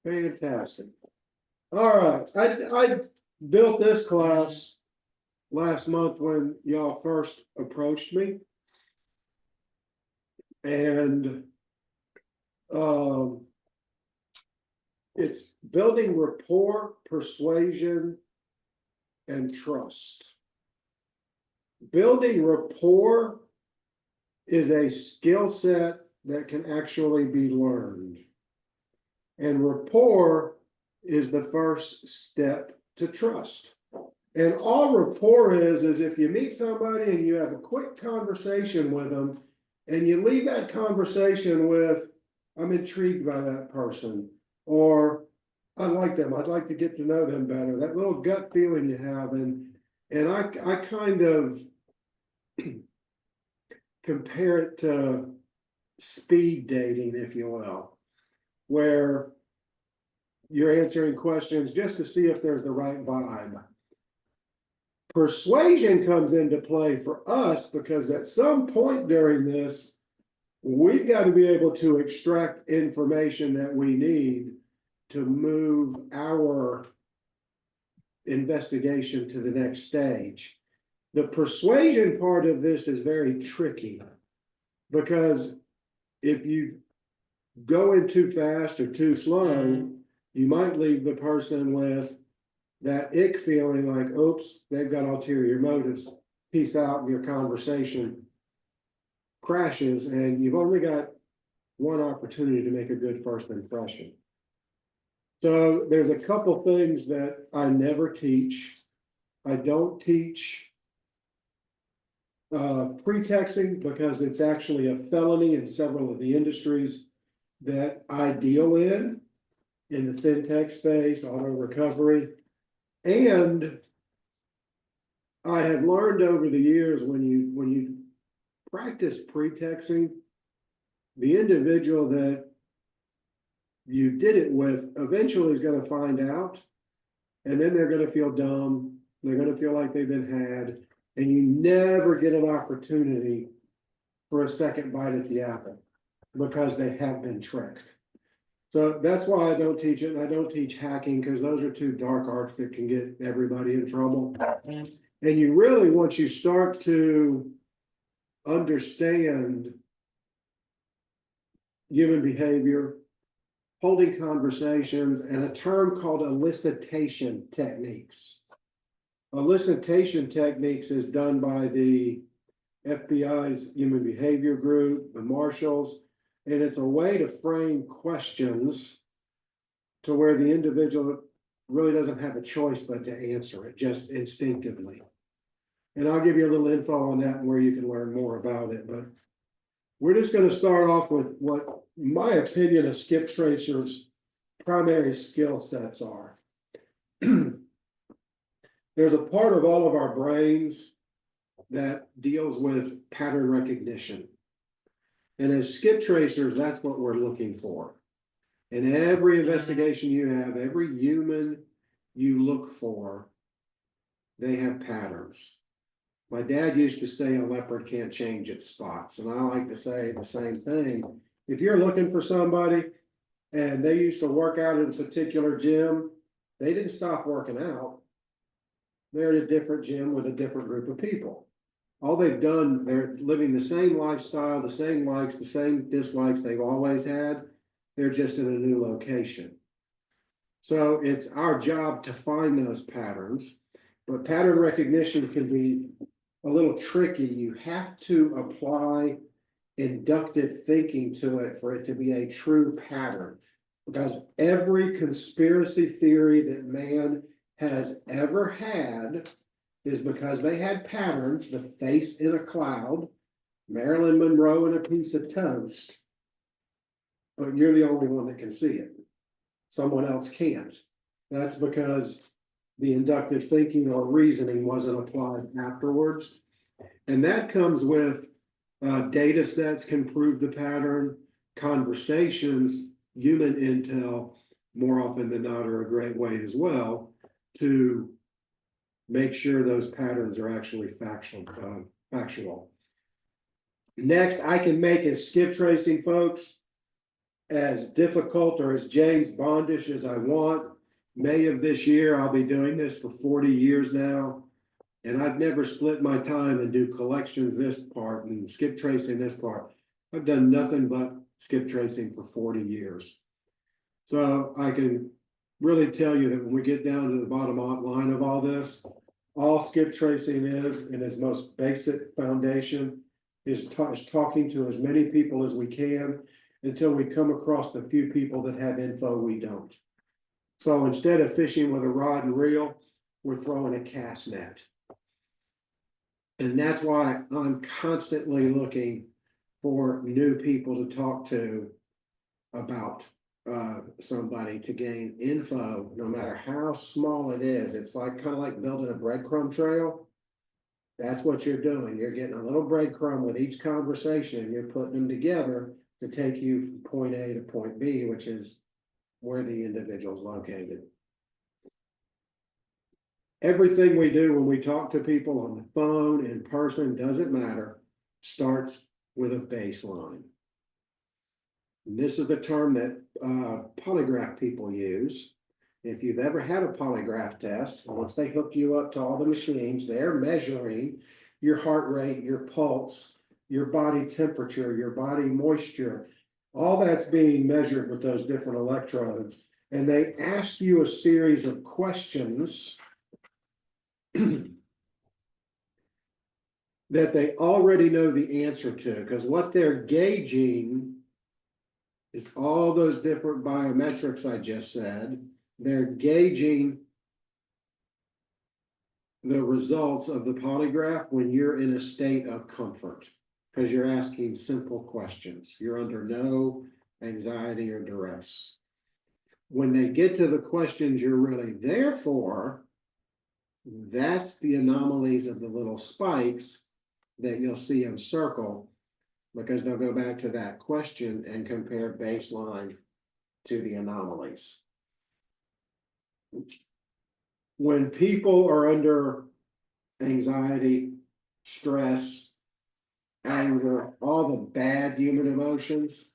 Fantastic. All right, I built this class last month when y'all first approached me. And it's building rapport, persuasion, and trust. Building rapport is a skill set that can actually be learned. And rapport is the first step to trust. And all rapport is if you meet somebody and you have a quick conversation with them, and you leave that conversation with, I'm intrigued by that person, or I like them, I'd like to get to know them better, that little gut feeling you have. And I kind of compare it to speed dating, if you will, where you're answering questions just to see if there's the right vibe. Persuasion comes into play for us because at some point during this, we've got to be able to extract information that we need to move our investigation to the next stage. The persuasion part of this is very tricky because if you go in too fast or too slow, you might leave the person with that ick feeling like, oops, they've got ulterior motives. Peace out, and your conversation crashes, and you've only got one opportunity to make a good first impression. So there's a couple things that I never teach. I don't teach pretexting because it's actually a felony in several of the industries that I deal in the Fintech space, auto recovery. And I have learned over the years when you practice pretexting, the individual that you did it with eventually is going to find out, and then they're going to feel dumb. They're going to feel like they've been had, and you never get an opportunity for a second bite at the apple because they have been tricked. So that's why I don't teach it. And I don't teach hacking because those are two dark arts that can get everybody in trouble. And you really, once you start to understand human behavior, holding conversations, and a term called elicitation techniques. Elicitation techniques is done by the FBI's Human Behavior Group, the Marshals, and it's a way to frame questions to where the individual really doesn't have a choice but to answer it just instinctively. And I'll give you a little info on that and where you can learn more about it. But we're just going to start off with what my opinion of Skip Tracer's primary skill sets are. There's a part of all of our brains that deals with pattern recognition. And as Skip Tracers, that's what we're looking for. In every investigation you have, every human you look for, they have patterns. My dad used to say a leopard can't change its spots. And I like to say the same thing. If you're looking for somebody and they used to work out at a particular gym, they didn't stop working out. They're at a different gym with a different group of people. All they've done, they're living the same lifestyle, the same likes, the same dislikes they've always had. They're just in a new location. So it's our job to find those patterns, but pattern recognition can be a little tricky. You have to apply inductive thinking to it for it to be a true pattern, because every conspiracy theory that man has ever had is because they had patterns: the face in a cloud, Marilyn Monroe in a piece of toast, but you're the only one that can see it. Someone else can't. That's because the inductive thinking or reasoning wasn't applied afterwards. And that comes with data sets can prove the pattern, conversations, human intel, more often than not, are a great way as well to make sure those patterns are actually factual. Next, I can make a skip tracing, folks. as difficult or as James Bondish as I want. May of this year, I'll be doing this for 40 years now. And I've never split my time and do collections this part and skip tracing this part. I've done nothing but skip tracing for 40 years. So I can really tell you that when we get down to the bottom line of all skip tracing is, in its most basic foundation, is talking to as many people as we can until we come across the few people that have info we don't. So instead of fishing with a rod and reel, we're throwing a cast net. And that's why I'm constantly looking for new people to talk to about somebody to gain info, no matter how small it is. It's like kind of like building a breadcrumb trail. That's what you're doing. You're getting a little breadcrumb with each conversation. You're putting them together to take you from point A to point B, which is where the individual is located. Everything we do when we talk to people on the phone, in person, doesn't matter, starts with a baseline. And this is the term that polygraph people use. If you've ever had a polygraph test, once they hook you up to all the machines, they're measuring your heart rate, your pulse, your body temperature, your body moisture. All that's being measured with those different electrodes. And they ask you a series of questions that they already know the answer to, because what they're gauging is all those different biometrics I just said. They're gauging the results of the polygraph when you're in a state of comfort, because you're asking simple questions. You're under no anxiety or duress. When they get to the questions you're really there for, that's the anomalies of the little spikes that you'll see them circle, because they'll go back to that question and compare baseline to the anomalies. When people are under anxiety, stress, anger, all the bad human emotions,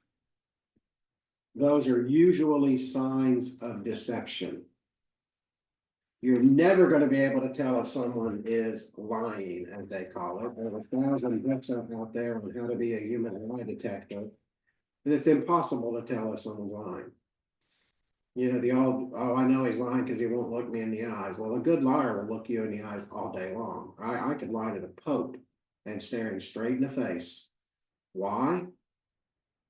those are usually signs of deception. You're never going to be able to tell if someone is lying, as they call it. There's 1,000 books out there on how to be a human lie detector, and it's impossible to tell if someone's lying. You know, the old, oh, I know he's lying because he won't look me in the eyes. Well, a good liar will look you in the eyes all day long. I could lie to the Pope and stare him straight in the face. Why?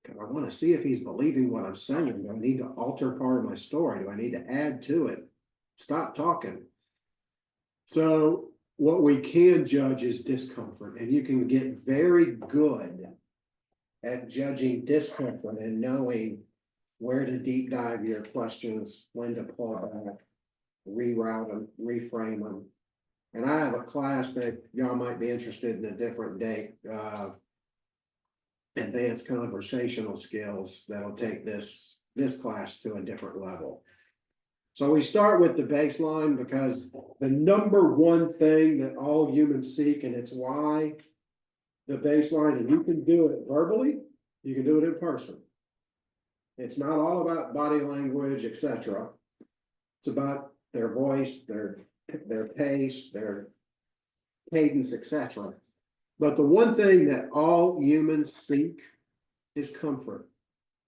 Because I want to see if he's believing what I'm saying. Do I need to alter part of my story? Do I need to add to it? Stop talking. So what we can judge is discomfort, and you can get very good at judging discomfort and knowing where to deep dive your questions, when to pull back, reroute them, reframe them. And I have a class that y'all might be interested in a different date, advanced conversational skills, that'll take this class to a different level. So we start with the baseline because the number one thing that all humans seek, and it's why the baseline, and you can do it verbally, you can do it in person. It's not all about body language, etc. It's about their voice, their pace, their cadence, etc. But the one thing that all humans seek is comfort.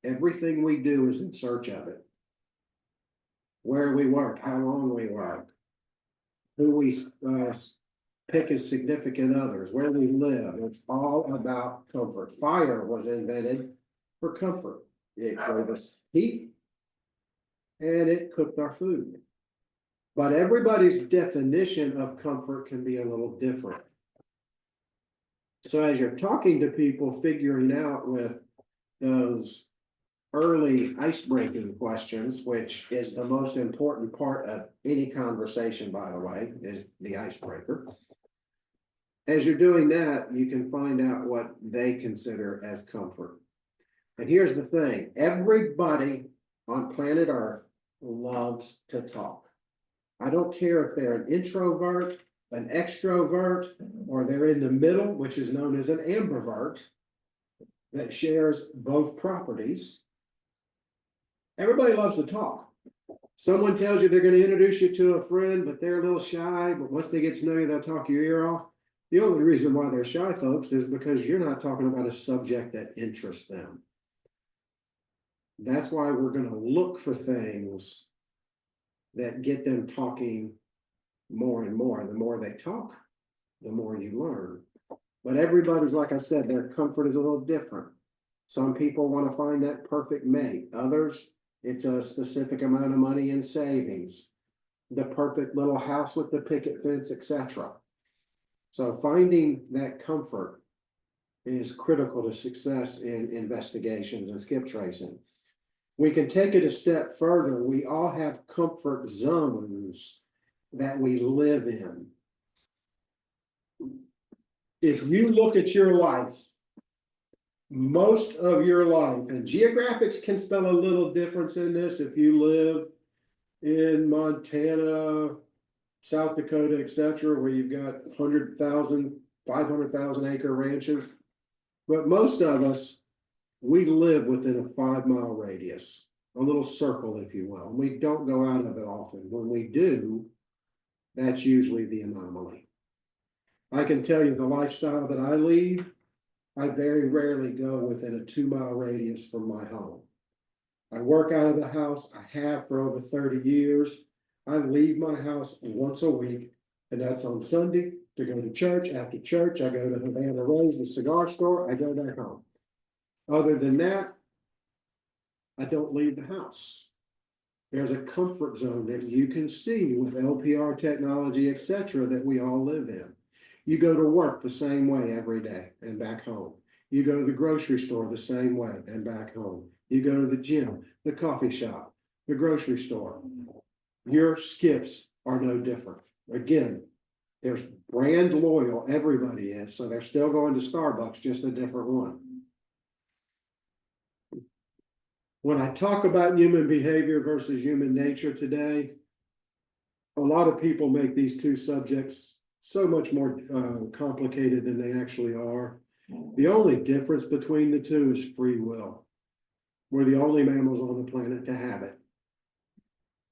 Everything we do is in search of it. Where we work, how long we work, who we pick as significant others, where we live. It's all about comfort. Fire was invented for comfort. It gave us heat and it cooked our food. But everybody's definition of comfort can be a little different. So as you're talking to people, figuring out with those early ice-breaking questions, which is the most important part of any conversation, by the way, is the icebreaker. As you're doing that, you can find out what they consider as comfort. And here's the thing, everybody on planet Earth loves to talk. I don't care if they're an introvert, an extrovert, or they're in the middle, which is known as an ambivert, that shares both properties. Everybody loves to talk. Someone tells you they're going to introduce you to a friend, but they're a little shy. But once they get to know you, they'll talk your ear off. The only reason why they're shy, folks, is because you're not talking about a subject that interests them. That's why we're going to look for things that get them talking more and more. And the more they talk, the more you learn. But everybody's, like I said, their comfort is a little different. Some people want to find that perfect mate. Others, it's a specific amount of money in savings, the perfect little house with the picket fence, etc. So finding that comfort is critical to success in investigations and skip tracing. We can take it a step further. We all have comfort zones that we live in. If you look at your life, most of your life, and geographics can spell a little difference in this. If you live in Montana, South Dakota, etc., where you've got 100,000, 500,000 acre ranches, but most of us, we live within a 5 mile radius, a little circle, if you will. We don't go out of it often. When we do, that's usually the anomaly. I can tell you the lifestyle that I lead, I very rarely go within a 2 mile radius from my home. I work out of the house. I have for over 30 years. I leave my house once a week, and that's on Sunday to go to church. After church, I go to Havana Ray's, the cigar store. I go back home. Other than that, I don't leave the house. There's a comfort zone that you can see with LPR technology, etc., that we all live in. You go to work the same way every day and back home. You go to the grocery store the same way and back home. You go to the gym, the coffee shop, the grocery store. Your skips are no different. Again, there's brand loyal, everybody is, so they're still going to Starbucks, just a different one. When I talk about human behavior versus human nature today, a lot of people make these two subjects so much more complicated than they actually are. The only difference between the two is free will. We're the only mammals on the planet to have it.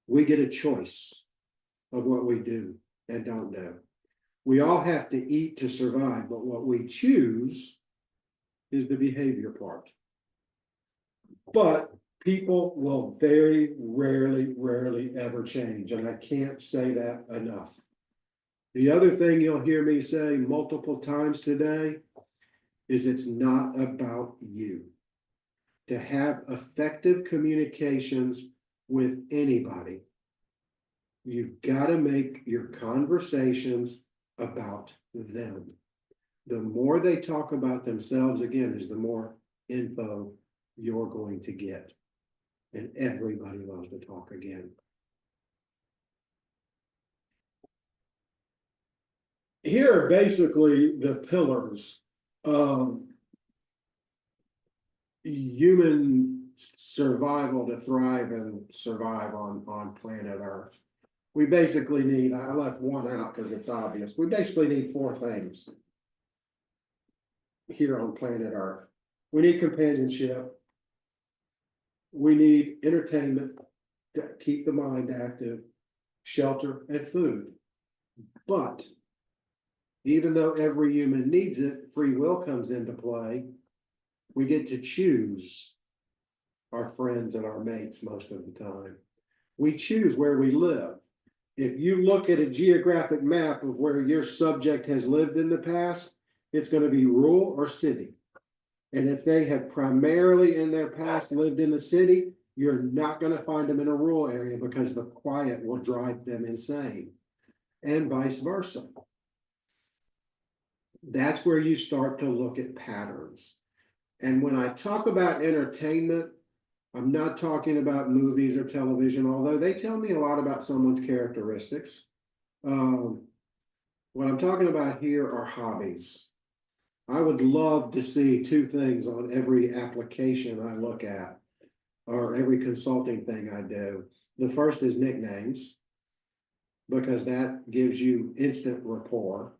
We get a choice of what we do and don't do. We all have to eat to survive, but what we choose is the behavior part. But people will very rarely ever change, and I can't say that enough. The other thing you'll hear me say multiple times today is it's not about you. To have effective communications with anybody, you've got to make your conversations about them. The more they talk about themselves, again, is the more info you're going to get. And everybody loves to talk again. Here are basically the pillars of human survival to thrive and survive on planet Earth. We basically need, I left one out because it's obvious. We basically need 4 things here on planet Earth. We need companionship. We need entertainment to keep the mind active, shelter, and food. But even though every human needs it, free will comes into play. We get to choose our friends and our mates most of the time. We choose where we live. If you look at a geographic map of where your subject has lived in the past, it's going to be rural or city. And if they have primarily in their past lived in the city, you're not going to find them in a rural area because the quiet will drive them insane, and vice versa. That's where you start to look at patterns. And when I talk about entertainment, I'm not talking about movies or television, although they tell me a lot about someone's characteristics. What I'm talking about here are hobbies. I would love to see 2 things on every application I look at, or every consulting thing I do. The first is nicknames, because that gives you instant rapport.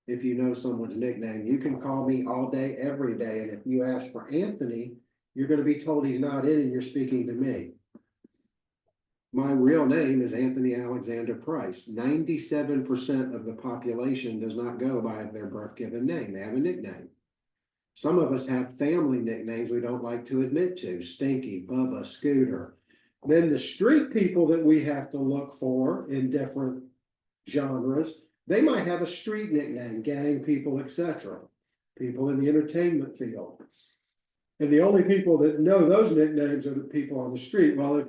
If you know someone's nickname, you can call me all day, every day. And if you ask for Anthony, you're going to be told he's not in and you're speaking to me. My real name is Anthony Alexander Price. 97% of the population does not go by their birth given name. They have a nickname. Some of us have family nicknames we don't like to admit to. Stinky, Bubba, Scooter. Then the street people that we have to look for in different genres, they might have a street nickname, gang people, etc. People in the entertainment field. And the only people that know those nicknames are the people on the street. Well, if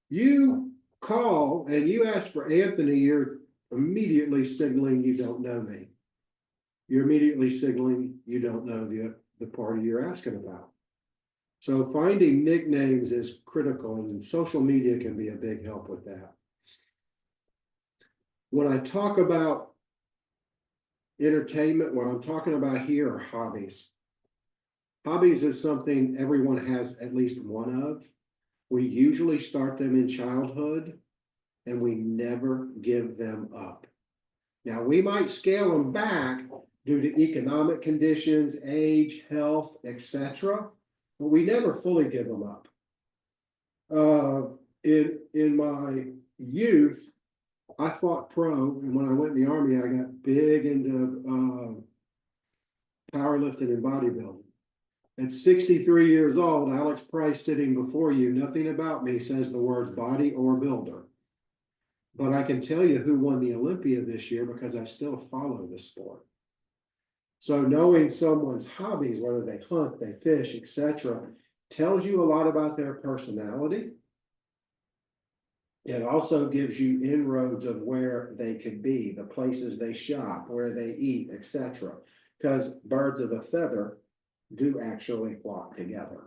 you call and you ask for Anthony, you're immediately signaling you don't know me. You're immediately signaling you don't know the party you're asking about. So finding nicknames is critical, and social media can be a big help with that. When I talk about entertainment, what I'm talking about here are hobbies. Hobbies is something everyone has at least one of. We usually start them in childhood, and we never give them up. Now, we might scale them back due to economic conditions, age, health, etc., but we never fully give them up. In my youth, I fought pro, and when I went in the Army, I got big into powerlifting and bodybuilding. At 63 years old, Alex Price sitting before you, nothing about me says the words body or builder. But I can tell you who won the Olympia this year because I still follow the sport. So knowing someone's hobbies, whether they hunt, they fish, etc., tells you a lot about their personality. It also gives you inroads of where they could be, the places they shop, where they eat, etc. Because birds of a feather do actually flock together.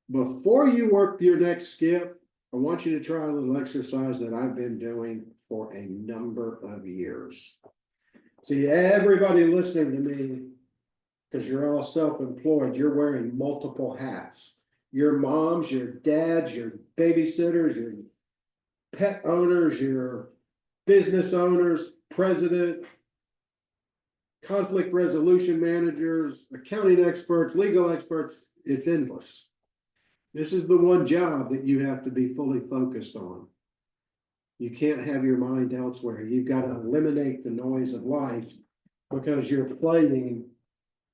Before you work your next skip, I want you to try a little exercise that I've been doing for a number of years. See, everybody listening to me, because you're all self-employed, you're wearing multiple hats. Your moms, your dads, your babysitters, your pet owners, your business owners, president, conflict resolution managers, accounting experts, legal experts, it's endless. This is the one job that you have to be fully focused on. You can't have your mind elsewhere. You've got to eliminate the noise of life because you're playing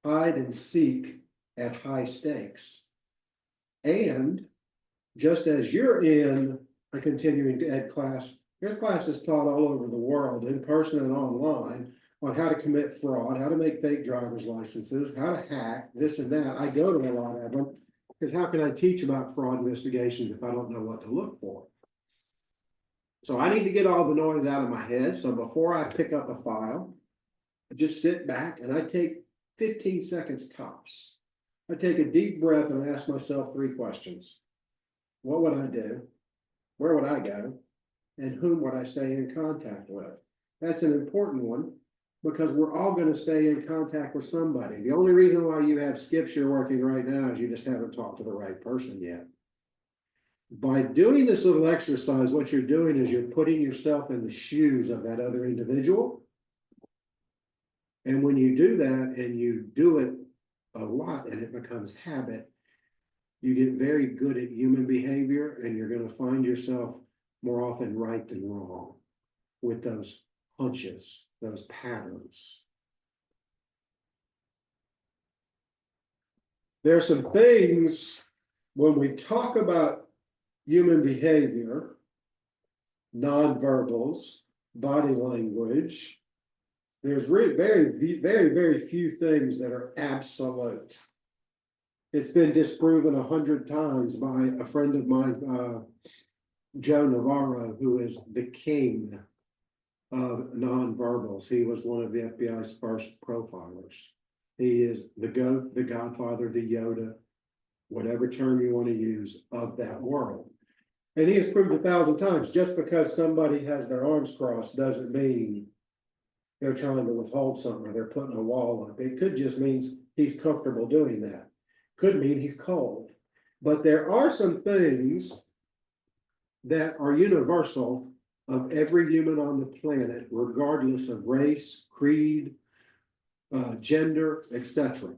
hide and seek at high stakes. And just as you're in a continuing ed class, there's classes taught all over the world, in person and online, on how to commit fraud, how to make fake driver's licenses, how to hack, this and that. I go to a lot of them because how can I teach about fraud investigations if I don't know what to look for? So I need to get all the noise out of my head. So before I pick up a file, I just sit back and I take 15 seconds tops. I take a deep breath and ask myself 3 questions. What would I do? Where would I go? And whom would I stay in contact with? That's an important one because we're all going to stay in contact with somebody. The only reason why you have skips you're working right now is you just haven't talked to the right person yet. By doing this little exercise, what you're doing is you're putting yourself in the shoes of that other individual. And when you do that and you do it a lot and it becomes habit, you get very good at human behavior and you're going to find yourself more often right than wrong with those hunches, those patterns. There are some things when we talk about human behavior, nonverbals, body language, there's very few things that are absolute. It's been disproven 100 times by a friend of mine, Joe Navarro, who is the king of nonverbals. He was one of the FBI's first profilers. He is the GOAT, the Godfather, the Yoda, whatever term you want to use, of that world. And he has proved 1,000 times, just because somebody has their arms crossed doesn't mean they're trying to withhold something or they're putting a wall up. It could just mean he's comfortable doing that. Could mean he's cold. But there are some things that are universal of every human on the planet, regardless of race, creed, gender, etc.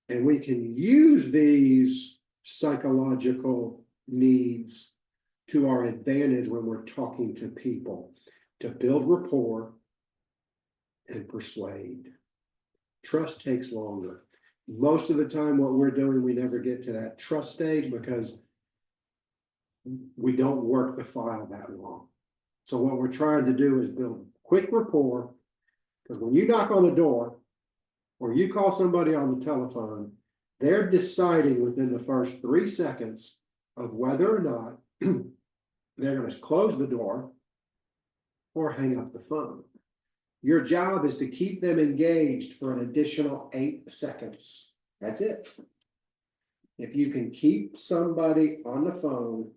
And we can use these psychological needs to our advantage when we're talking to people, to build rapport and persuade. Trust takes longer. Most of the time, what we're doing, we never get to that trust stage because we don't work the file that long. So what we're trying to do is build quick rapport, because when you knock on the door or you call somebody on the telephone, they're deciding within the first 3 seconds of whether or not they're going to close the door or hang up the phone. Your job is to keep them engaged for an additional 8 seconds. That's it. If you can keep somebody on the phone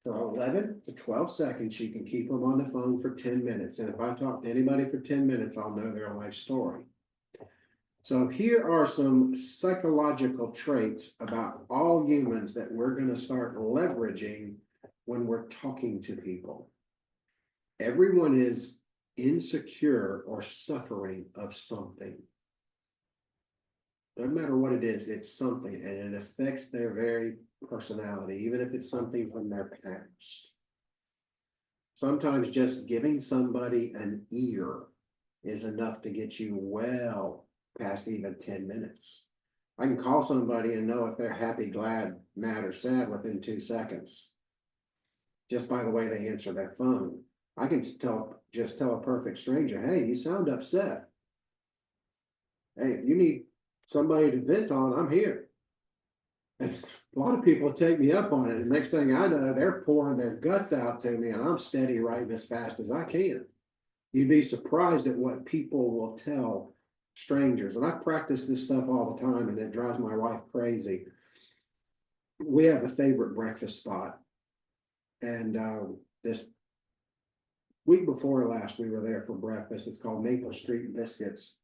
for 11 to 12 seconds, you can keep them on the phone for 10 minutes. And if I talk to anybody for 10 minutes, I'll know their life story. So here are some psychological traits about all humans that we're going to start leveraging when we're talking to people. Everyone is insecure or suffering of something. No matter what it is, it's something, and it affects their very personality, even if it's something from their past. Sometimes just giving somebody an ear is enough to get you well past even 10 minutes. I can call somebody and know if they're happy, glad, mad, or sad within 2 seconds, just by the way they answer their phone. I can just tell a perfect stranger, hey, you sound upset. Hey, if you need somebody to vent on, I'm here. And a lot of people take me up on it. And next thing I know, they're pouring their guts out to me, and I'm steady writing as fast as I can. You'd be surprised at what people will tell strangers. And I practice this stuff all the time, and it drives my wife crazy. We have a favorite breakfast spot. And this week before last, we were there for breakfast. It's called Maple Street Biscuits.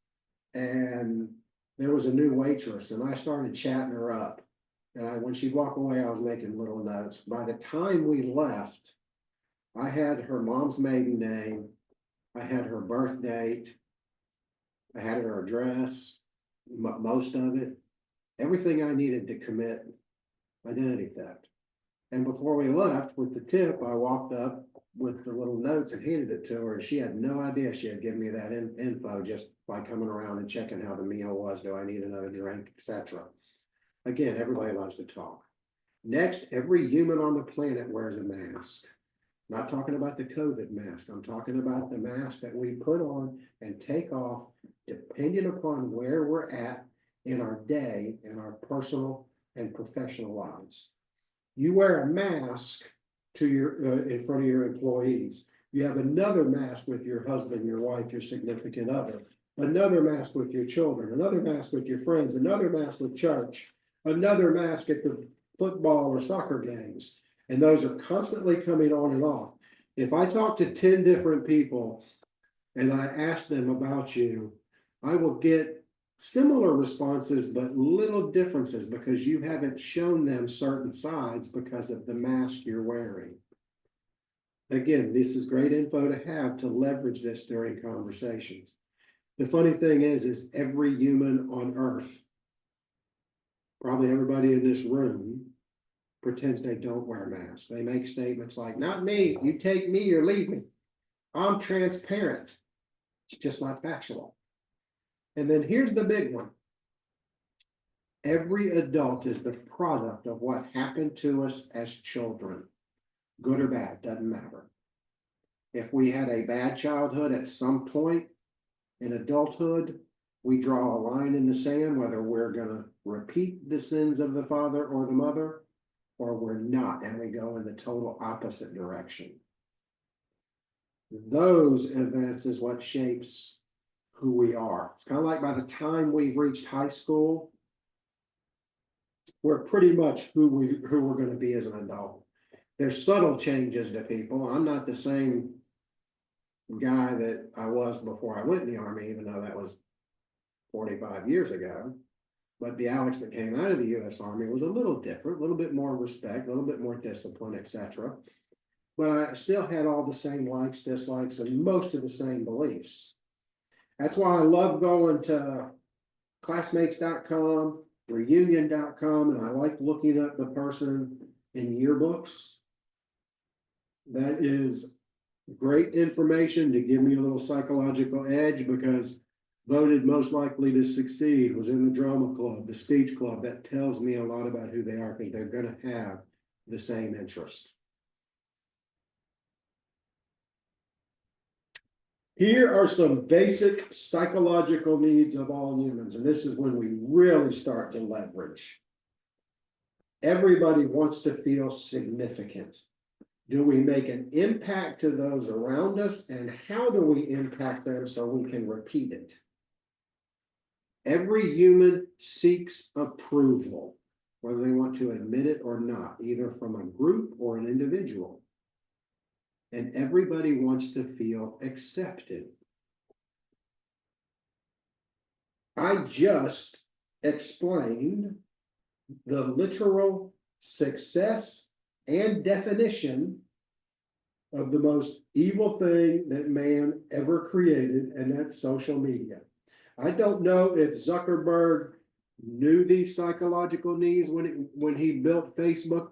And there was a new waitress, and I started chatting her up. And when she'd walk away, I was making little notes. By the time we left, I had her mom's maiden name, I had her birth date, I had her address, most of it, everything I needed to commit identity theft. And before we left with the tip, I walked up with the little notes and handed it to her, and she had no idea she had given me that info just by coming around and checking how the meal was. Do I need another drink, etc. Again, everybody loves to talk. Next, every human on the planet wears a mask. I'm not talking about the COVID mask. I'm talking about the mask that we put on and take off depending upon where we're at in our day, in our personal and professional lives. You wear a mask to your in front of your employees. You have another mask with your husband, your wife, your significant other, another mask with your children, another mask with your friends, another mask with church, another mask at the football or soccer games. And those are constantly coming on and off. If I talk to 10 different people and I ask them about you, I will get similar responses, but little differences because you haven't shown them certain sides because of the mask you're wearing. Again, this is great info to have to leverage this during conversations. The funny thing is every human on earth, probably everybody in this room, pretends they don't wear masks. They make statements like, not me, you take me or leave me. I'm transparent. It's just not factual. And then here's the big one. Every adult is the product of what happened to us as children. Good or bad, doesn't matter. If we had a bad childhood at some point in adulthood, we draw a line in the sand, whether we're going to repeat the sins of the father or the mother, or we're not, and we go in the total opposite direction. Those events is what shapes who we are. It's kind of like by the time we've reached high school, we're pretty much who we're going to be as an adult. There's subtle changes to people. I'm not the same guy that I was before I went in the Army, even though that was 45 years ago. But the Alex that came out of the U.S. Army was a little different, a little bit more respect, a little bit more discipline, etc. But I still had all the same likes, dislikes, and most of the same beliefs. That's why I love going to classmates.com, reunion.com, and I like looking up the person in yearbooks. That is great information to give me a little psychological edge, because voted most likely to succeed was in the drama club, the speech club. That tells me a lot about who they are, because they're going to have the same interest. Here are some basic psychological needs of all humans, and this is when we really start to leverage. Everybody wants to feel significant. Do we make an impact to those around us, and how do we impact them so we can repeat it? Every human seeks approval, whether they want to admit it or not, either from a group or an individual. And everybody wants to feel accepted. I just explained the literal success and definition of the most evil thing that man ever created, and that's social media. I don't know if Zuckerberg knew these psychological needs when he built Facebook.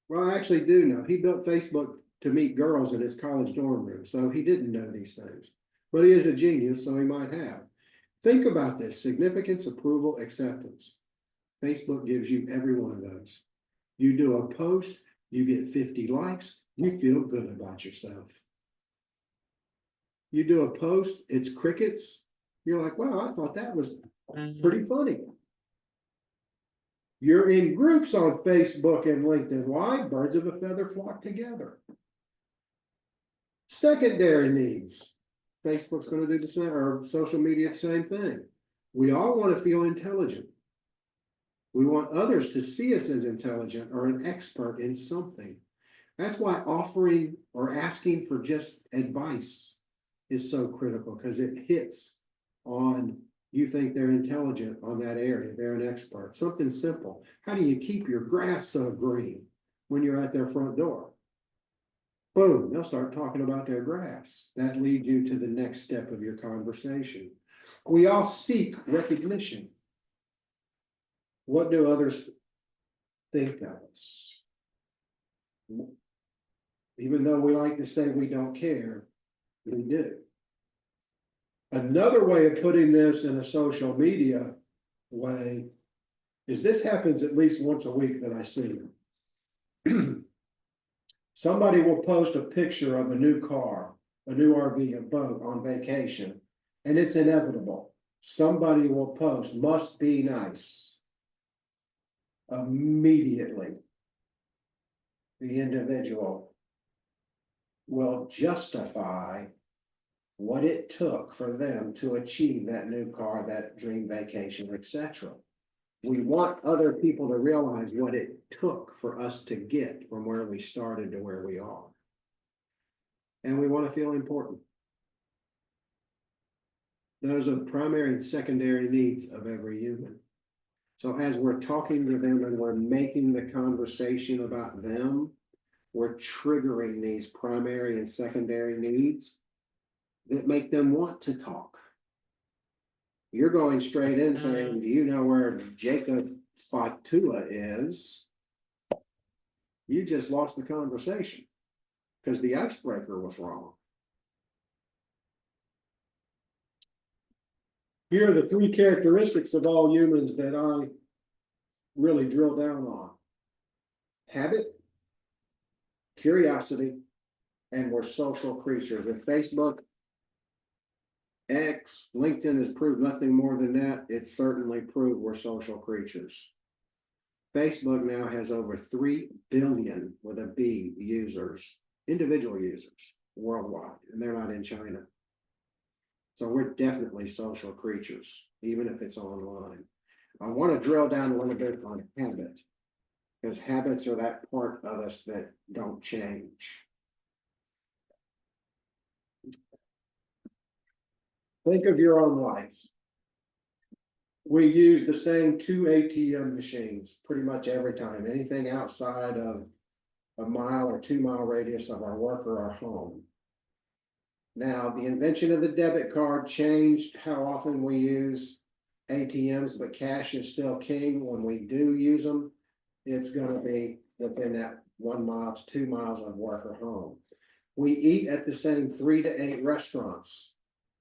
Well, I actually do know. He built Facebook to meet girls in his college dorm room, so he didn't know these things. But he is a genius, so he might have. Think about this: significance, approval, acceptance. Facebook gives you every one of those. You do a post, you get 50 likes, you feel good about yourself. You do a post, it's crickets, you're like, wow, I thought that was pretty funny. You're in groups on Facebook and LinkedIn. Why? Birds of a feather flock together. Secondary needs. Facebook's going to do the same, or social media, the same thing. We all want to feel intelligent. We want others to see us as intelligent or an expert in something. That's why offering or asking for just advice is so critical, because it hits on, you think they're intelligent on that area, they're an expert. Something simple. How do you keep your grass so green when you're at their front door? Boom, they'll start talking about their grass. That leads you to the next step of your conversation. We all seek recognition. What do others think of us? Even though we like to say we don't care, we do. Another way of putting this in a social media way is, this happens at least once a week that I see. Somebody will post a picture of a new car, a new RV, a boat on vacation, and it's inevitable. Somebody will post, must be nice. Immediately, the individual will justify what it took for them to achieve that new car, that dream vacation, etc. We want other people to realize what it took for us to get from where we started to where we are. And we want to feel important. Those are the primary and secondary needs of every human. So as we're talking to them and we're making the conversation about them, we're triggering these primary and secondary needs that make them want to talk. You're going straight in saying, do you know where Jacob Fatua is? You just lost the conversation because the icebreaker was wrong. Here are the three characteristics of all humans that I really drill down on: habit, curiosity, and we're social creatures. If Facebook, X, LinkedIn has proved nothing more than that, it certainly proved we're social creatures. Facebook now has over 3 billion with a B users, individual users worldwide, and they're not in China. So we're definitely social creatures, even if it's online. I want to drill down a little bit on habit, because habits are that part of us that don't change. Think of your own life. We use the same 2 ATM machines pretty much every time. Anything outside of a mile or 2 mile radius of our work or our home. Now, the invention of the debit card changed how often we use ATMs, but cash is still king. When we do use them, it's gonna be within that 1 mile to 2 miles of work or home. We eat at the same 3 to 8 restaurants,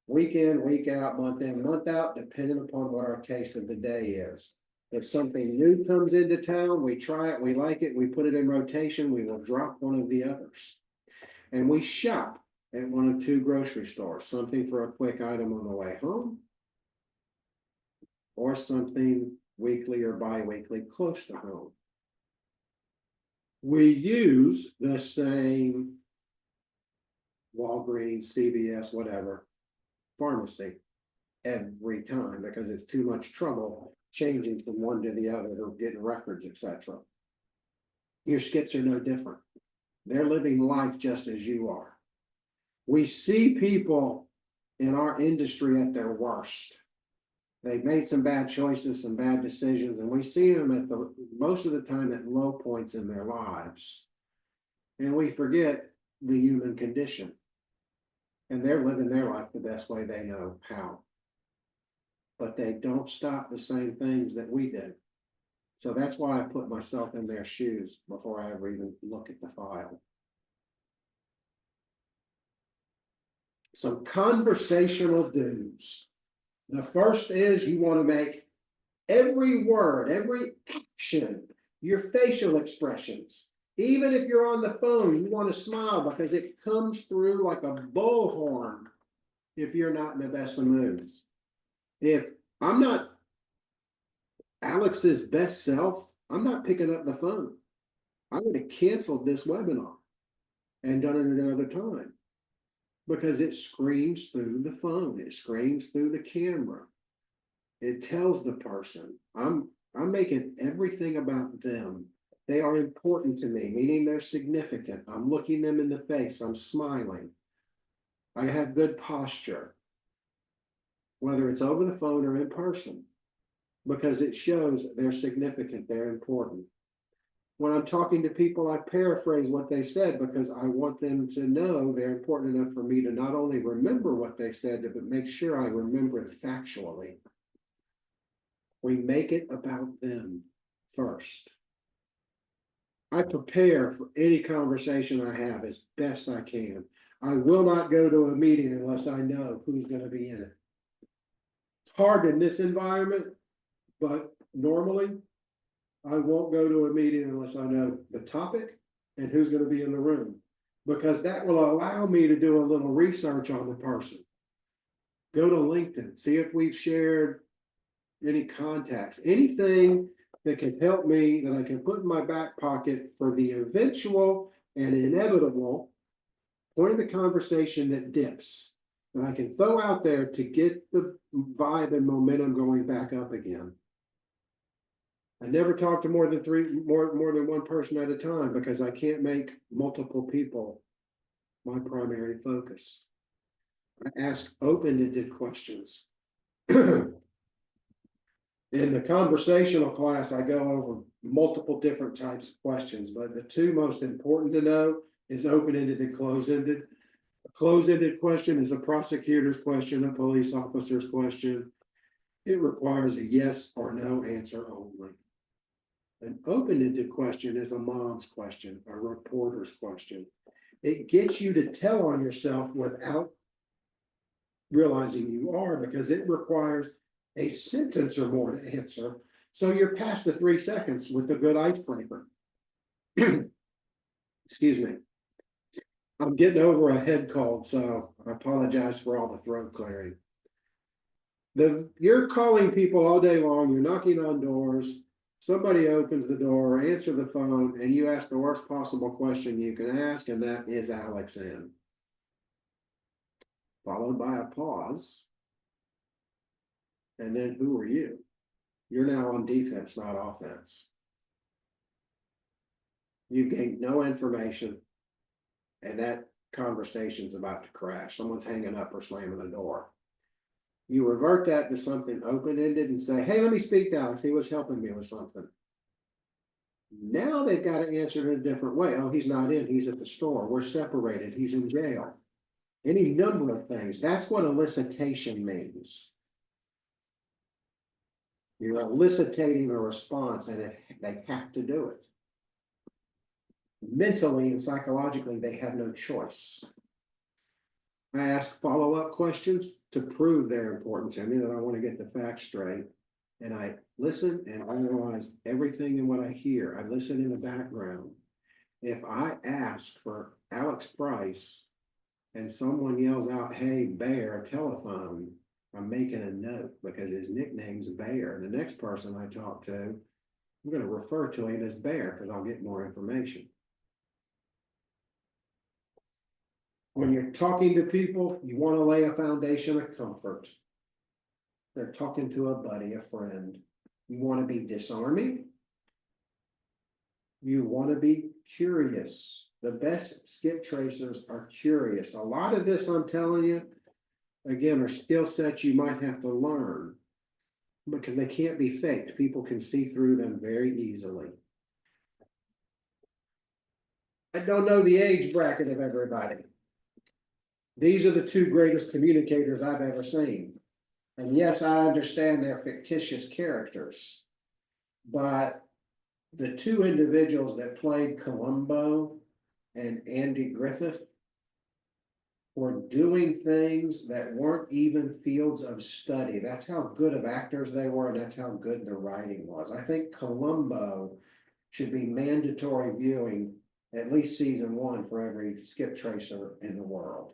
week in, week out, month in, month out, depending upon what our taste of the day is. If something new comes into town, we try it, we like it, we put it in rotation, we will drop one of the others. And we shop at 1 of 2 grocery stores, something for a quick item on the way home, or something weekly or bi-weekly close to home. We use the same Walgreens, CVS, whatever, pharmacy every time because it's too much trouble changing from one to the other or getting records, etc. Your skips are no different. They're living life just as you are. We see people in our industry at their worst. They've made some bad choices, some bad decisions, and we see them at the most of the time at low points in their lives. And we forget the human condition. And they're living their life the best way they know how. But they don't stop the same things that we did. So that's why I put myself in their shoes before I ever even look at the file. Some conversational do's. The first is you want to make every word, every action, your facial expressions. Even if you're on the phone, you want to smile because it comes through like a bullhorn if you're not in the best of moods. If I'm not Alex's best self, I'm not picking up the phone. I would have canceled this webinar and done it another time because it screams through the phone. It screams through the camera. It tells the person, I'm making everything about them. They are important to me, meaning they're significant. I'm looking them in the face. I'm smiling. I have good posture, whether it's over the phone or in person, because it shows they're significant, they're important. When I'm talking to people, I paraphrase what they said because I want them to know they're important enough for me to not only remember what they said, but make sure I remember it factually. We make it about them first. I prepare for any conversation I have as best I can. I will not go to a meeting unless I know who's going to be in it. It's hard in this environment, but normally I won't go to a meeting unless I know the topic and who's going to be in the room, because that will allow me to do a little research on the person. Go to LinkedIn, see if we've shared any contacts, anything that can help me that I can put in my back pocket for the eventual and inevitable point of the conversation that dips, that I can throw out there to get the vibe and momentum going back up again. I never talk to more than one person at a time because I can't make multiple people my primary focus. I ask open-ended questions. In the conversational class, I go over multiple different types of questions, but the two most important to know is open-ended and closed-ended. A closed-ended question is a prosecutor's question, a police officer's question. It requires a yes or no answer only. An open-ended question is a mom's question, a reporter's question. It gets you to tell on yourself without realizing you are, because it requires a sentence or more to answer. So you're past the 3 seconds with the good icebreaker. Excuse me. I'm getting over a head cold, so I apologize for all the throat clearing. You're calling people all day long, you're knocking on doors, somebody opens the door, answer the phone, and you ask the worst possible question you can ask, and that is Alex in. Followed by a pause. And then who are you? You're now on defense, not offense. You've gained no information, and that conversation's about to crash. Someone's hanging up or slamming the door. You revert that to something open-ended and say, hey, let me speak to Alex. He was helping me with something. Now they've got to answer it in a different way. Oh, he's not in. He's at the store. We're separated. He's in jail. Any number of things. That's what elicitation means. You're eliciting a response and they have to do it. Mentally and psychologically, they have no choice. I ask follow-up questions to prove their importance. I mean that I want to get the facts straight. And I listen and analyze everything in what I hear. I listen in the background. If I ask for Alex Price and someone yells out, "Hey, Bear, telephone," I'm making a note because his nickname's Bear. The next person I talk to, I'm going to refer to him as Bear because I'll get more information. When you're talking to people, you want to lay a foundation of comfort. They're talking to a buddy, a friend. You want to be disarming. You want to be curious. The best skip tracers are curious. A lot of this, I'm telling you, again, are skill sets you might have to learn because they can't be faked. People can see through them very easily. I don't know the age bracket of everybody. These are the two greatest communicators I've ever seen. And yes, I understand they're fictitious characters, but the two individuals that played Columbo and Andy Griffith were doing things that weren't even fields of study. That's how good of actors they were, and that's how good the writing was. I think Columbo should be mandatory viewing at least season 1 for every skip tracer in the world.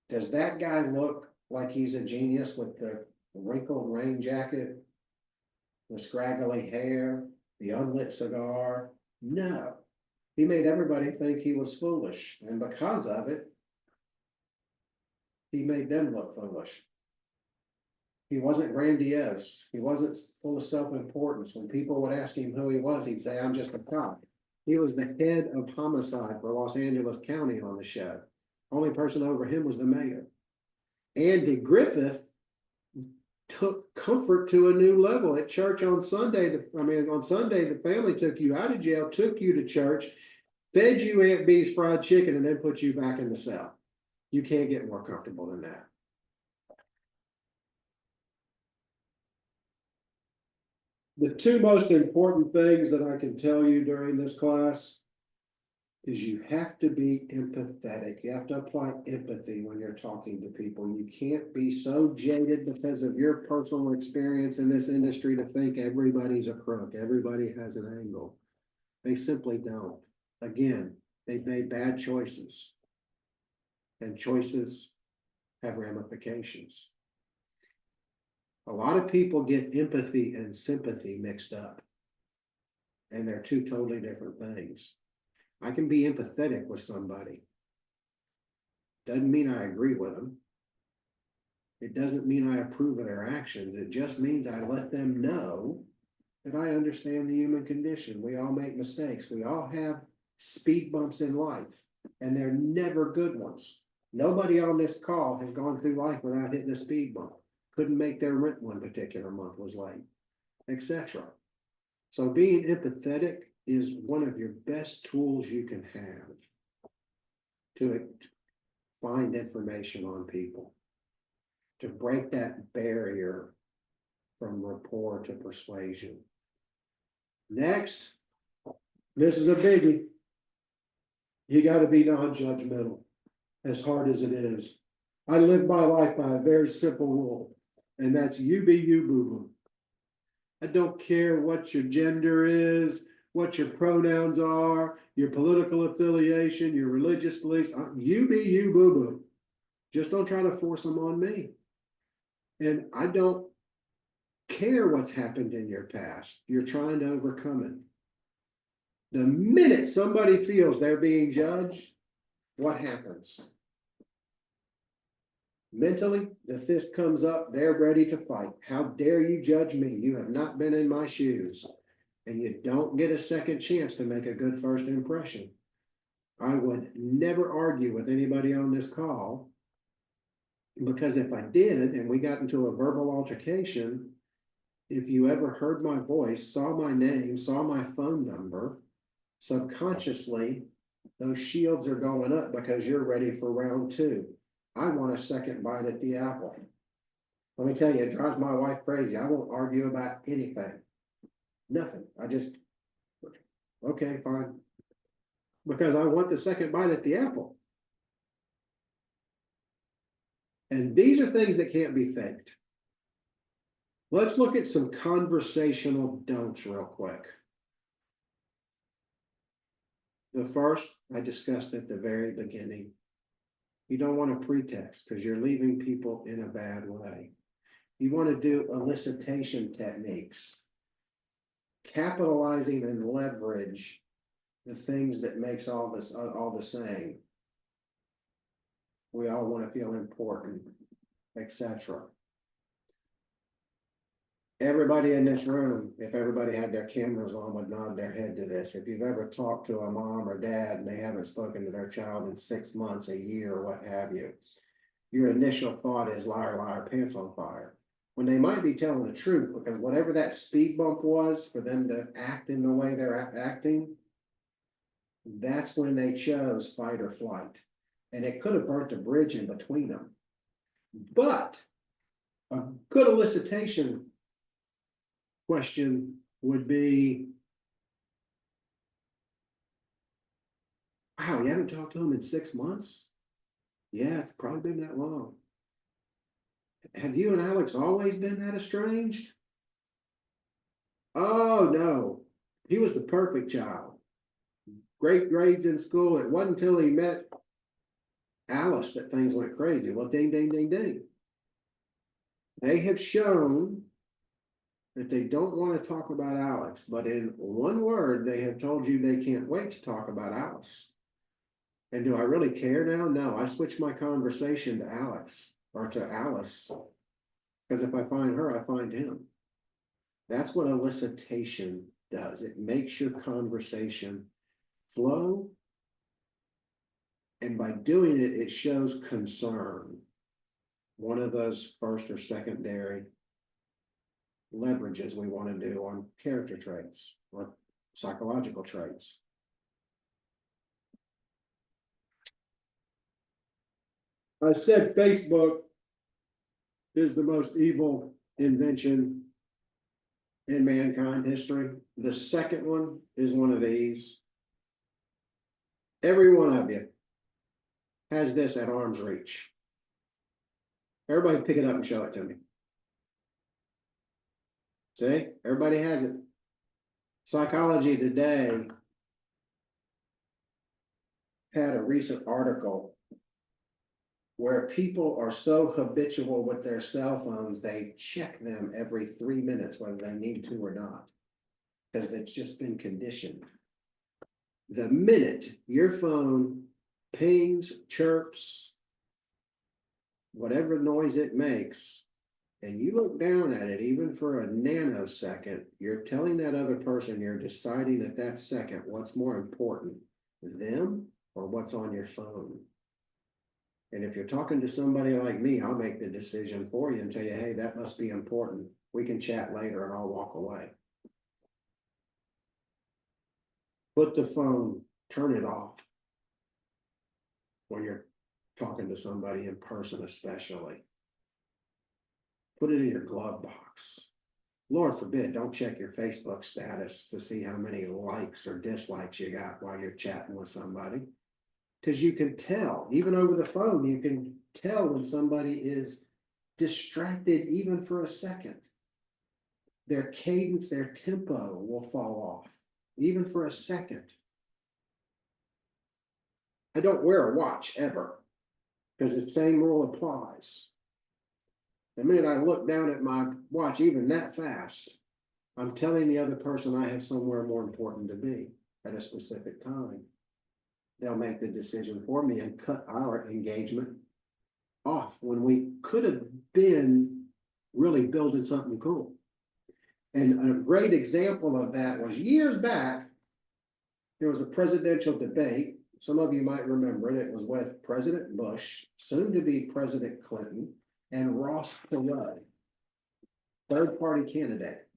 Does that guy look like he's a genius with the wrinkled rain jacket, the scraggly hair, the unlit cigar? No. He made everybody think he was foolish, and because of it, he made them look foolish. He wasn't grandiose. He wasn't full of self-importance. When people would ask him who he was, he'd say, "I'm just a cop." He was the head of homicide for Los Angeles County on the show. Only person over him was the mayor. Andy Griffith took comfort to a new level at church on Sunday. On Sunday, the family took you out of jail, took you to church, fed you Aunt Bee's fried chicken, and then put you back in the cell. You can't get more comfortable than that. The two most important things that I can tell you during this class is you have to be empathetic. You have to apply empathy when you're talking to people. You can't be so jaded because of your personal experience in this industry to think everybody's a crook, everybody has an angle. They simply don't. Again, they've made bad choices, and choices have ramifications. A lot of people get empathy and sympathy mixed up, and they're two totally different things. I can be empathetic with somebody. Doesn't mean I agree with them. It doesn't mean I approve of their actions. It just means I let them know that I understand the human condition. We all make mistakes. We all have speed bumps in life, and they're never good ones. Nobody on this call has gone through life without hitting a speed bump. Couldn't make their rent one particular month, was late, etc. So being empathetic is one of your best tools you can have to find information on people, to break that barrier from rapport to persuasion. Next, this is a biggie. You got to be non-judgmental, as hard as it is. I live my life by a very simple rule, and that's you be you, boo-boo. I don't care what your gender is, what your pronouns are, your political affiliation, your religious beliefs. You be you, boo-boo. Just don't try to force them on me. And I don't care what's happened in your past. You're trying to overcome it. The minute somebody feels they're being judged, what happens? Mentally, the fist comes up, they're ready to fight. How dare you judge me? You have not been in my shoes. And you don't get a second chance to make a good first impression. I would never argue with anybody on this call, because if I did and we got into a verbal altercation, if you ever heard my voice, saw my name, saw my phone number, subconsciously, those shields are going up because you're ready for round 2. I want a second bite at the apple. Let me tell you, it drives my wife crazy. I won't argue about anything. Nothing. I just, okay, fine. Because I want the second bite at the apple. And these are things that can't be faked. Let's look at some conversational don'ts real quick. The first I discussed at the very beginning. You don't want a pretext because you're leaving people in a bad way. You want to do elicitation techniques, capitalizing and leverage the things that makes all this all the same. We all want to feel important, etc. Everybody in this room, if everybody had their cameras on, would nod their head to this. If you've ever talked to a mom or dad and they haven't spoken to their child in 6 months, a year, what have you, your initial thought is liar, liar, pants on fire. When they might be telling the truth, because whatever that speed bump was for them to act in the way they're acting, that's when they chose fight or flight. And it could have burnt a bridge in between them. But a good elicitation question would be, wow, you haven't talked to him in 6 months? Yeah, it's probably been that long. Have you and Alex always been that estranged? Oh, no. He was the perfect child. Great grades in school. It wasn't until he met Alice that things went crazy. Well, ding, ding, ding, ding. They have shown that they don't want to talk about Alex, but in one word, they have told you they can't wait to talk about Alice. And do I really care now? No, I switched my conversation to Alex or to Alice. Because if I find her, I find him. That's what elicitation does. It makes your conversation flow. And by doing it, it shows concern. One of those first or secondary leverages we want to do on character traits or psychological traits. I said Facebook is the most evil invention in mankind history. The second one is one of these. Every one of you has this at arm's reach. Everybody pick it up and show it to me. See, everybody has it. Psychology Today had a recent article where people are so habitual with their cell phones, they check them every 3 minutes, whether they need to or not, because it's just been conditioned. The minute your phone pings, chirps, whatever noise it makes, and you look down at it, even for a nanosecond, you're telling that other person, you're deciding at that second what's more important, them or what's on your phone. And if you're talking to somebody like me, I'll make the decision for you and tell you, hey, that must be important. We can chat later and I'll walk away. Put the phone, turn it off when you're talking to somebody in person, especially. Put it in your glove box. Lord forbid, don't check your Facebook status to see how many likes or dislikes you got while you're chatting with somebody. Because you can tell, even over the phone, you can tell when somebody is distracted even for a second. Their cadence, their tempo will fall off, even for a second. I don't wear a watch ever, because the same rule applies. The minute I look down at my watch, even that fast, I'm telling the other person I have somewhere more important to be at a specific time. They'll make the decision for me and cut our engagement off when we could have been really building something cool. And a great example of that was years back, there was a presidential debate. Some of you might remember it. It was with President Bush, soon to be President Clinton, and Ross Perot, third party candidate.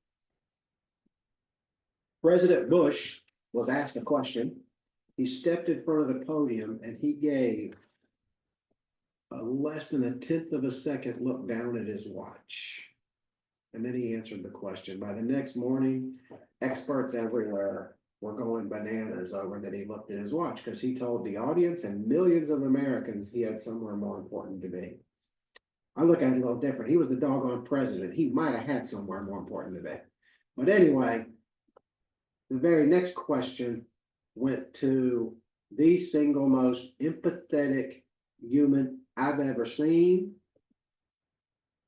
President Bush was asked a question. He stepped in front of the podium and he gave a less than a tenth of a second look down at his watch. And then he answered the question. By the next morning, experts everywhere were going bananas over that he looked at his watch because he told the audience and millions of Americans he had somewhere more important to be. I look at it a little different. He was the doggone president. He might have had somewhere more important to be. But anyway, the very next question went to the single most empathetic human I've ever seen,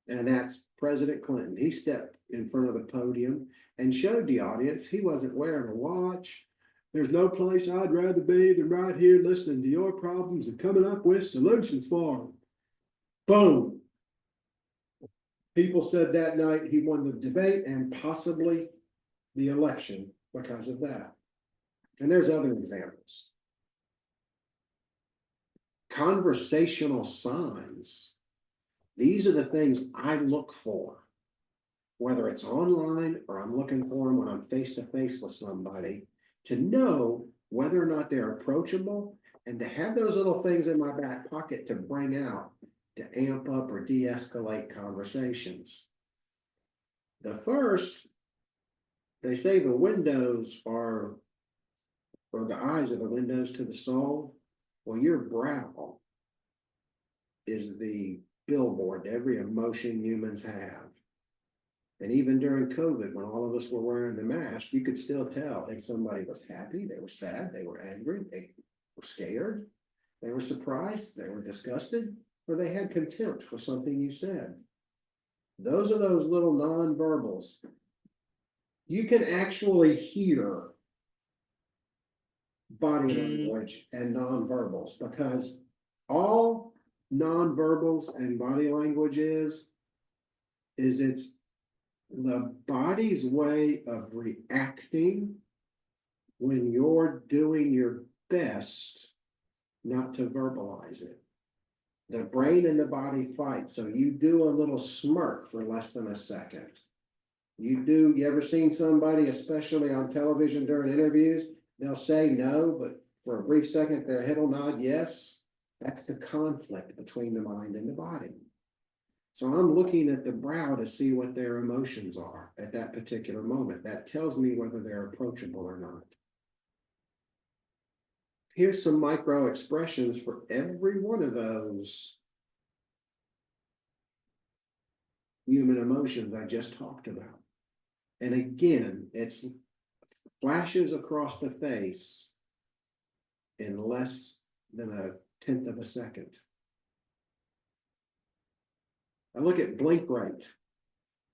and that's President Clinton. He stepped in front of the podium and showed the audience he wasn't wearing a watch. There's no place I'd rather be than right here listening to your problems and coming up with solutions for them. Boom. People said that night he won the debate and possibly the election because of that. And there's other examples. Conversational signs. These are the things I look for, whether it's online or I'm looking for them when I'm face to face with somebody, to know whether or not they're approachable and to have those little things in my back pocket to bring out to amp up or de-escalate conversations. The first, they say the windows are, or the eyes are the windows to the soul. Well, your brow is the billboard to every emotion humans have. And even during COVID, when all of us were wearing the mask, you could still tell if somebody was happy, they were sad, they were angry, they were scared, they were surprised, they were disgusted, or they had contempt for something you said. Those are those little nonverbals. You can actually hear body language and nonverbals because all nonverbals and body language is it's the body's way of reacting when you're doing your best not to verbalize it. The brain and the body fight. So you do a little smirk for less than a second. You ever seen somebody, especially on television during interviews, they'll say no, but for a brief second, their head will nod yes. That's the conflict between the mind and the body. So I'm looking at the brow to see what their emotions are at that particular moment. That tells me whether they're approachable or not. Here's some micro expressions for every one of those human emotions I just talked about. And again, it's flashes across the face in less than a tenth of a second. I look at blink rate.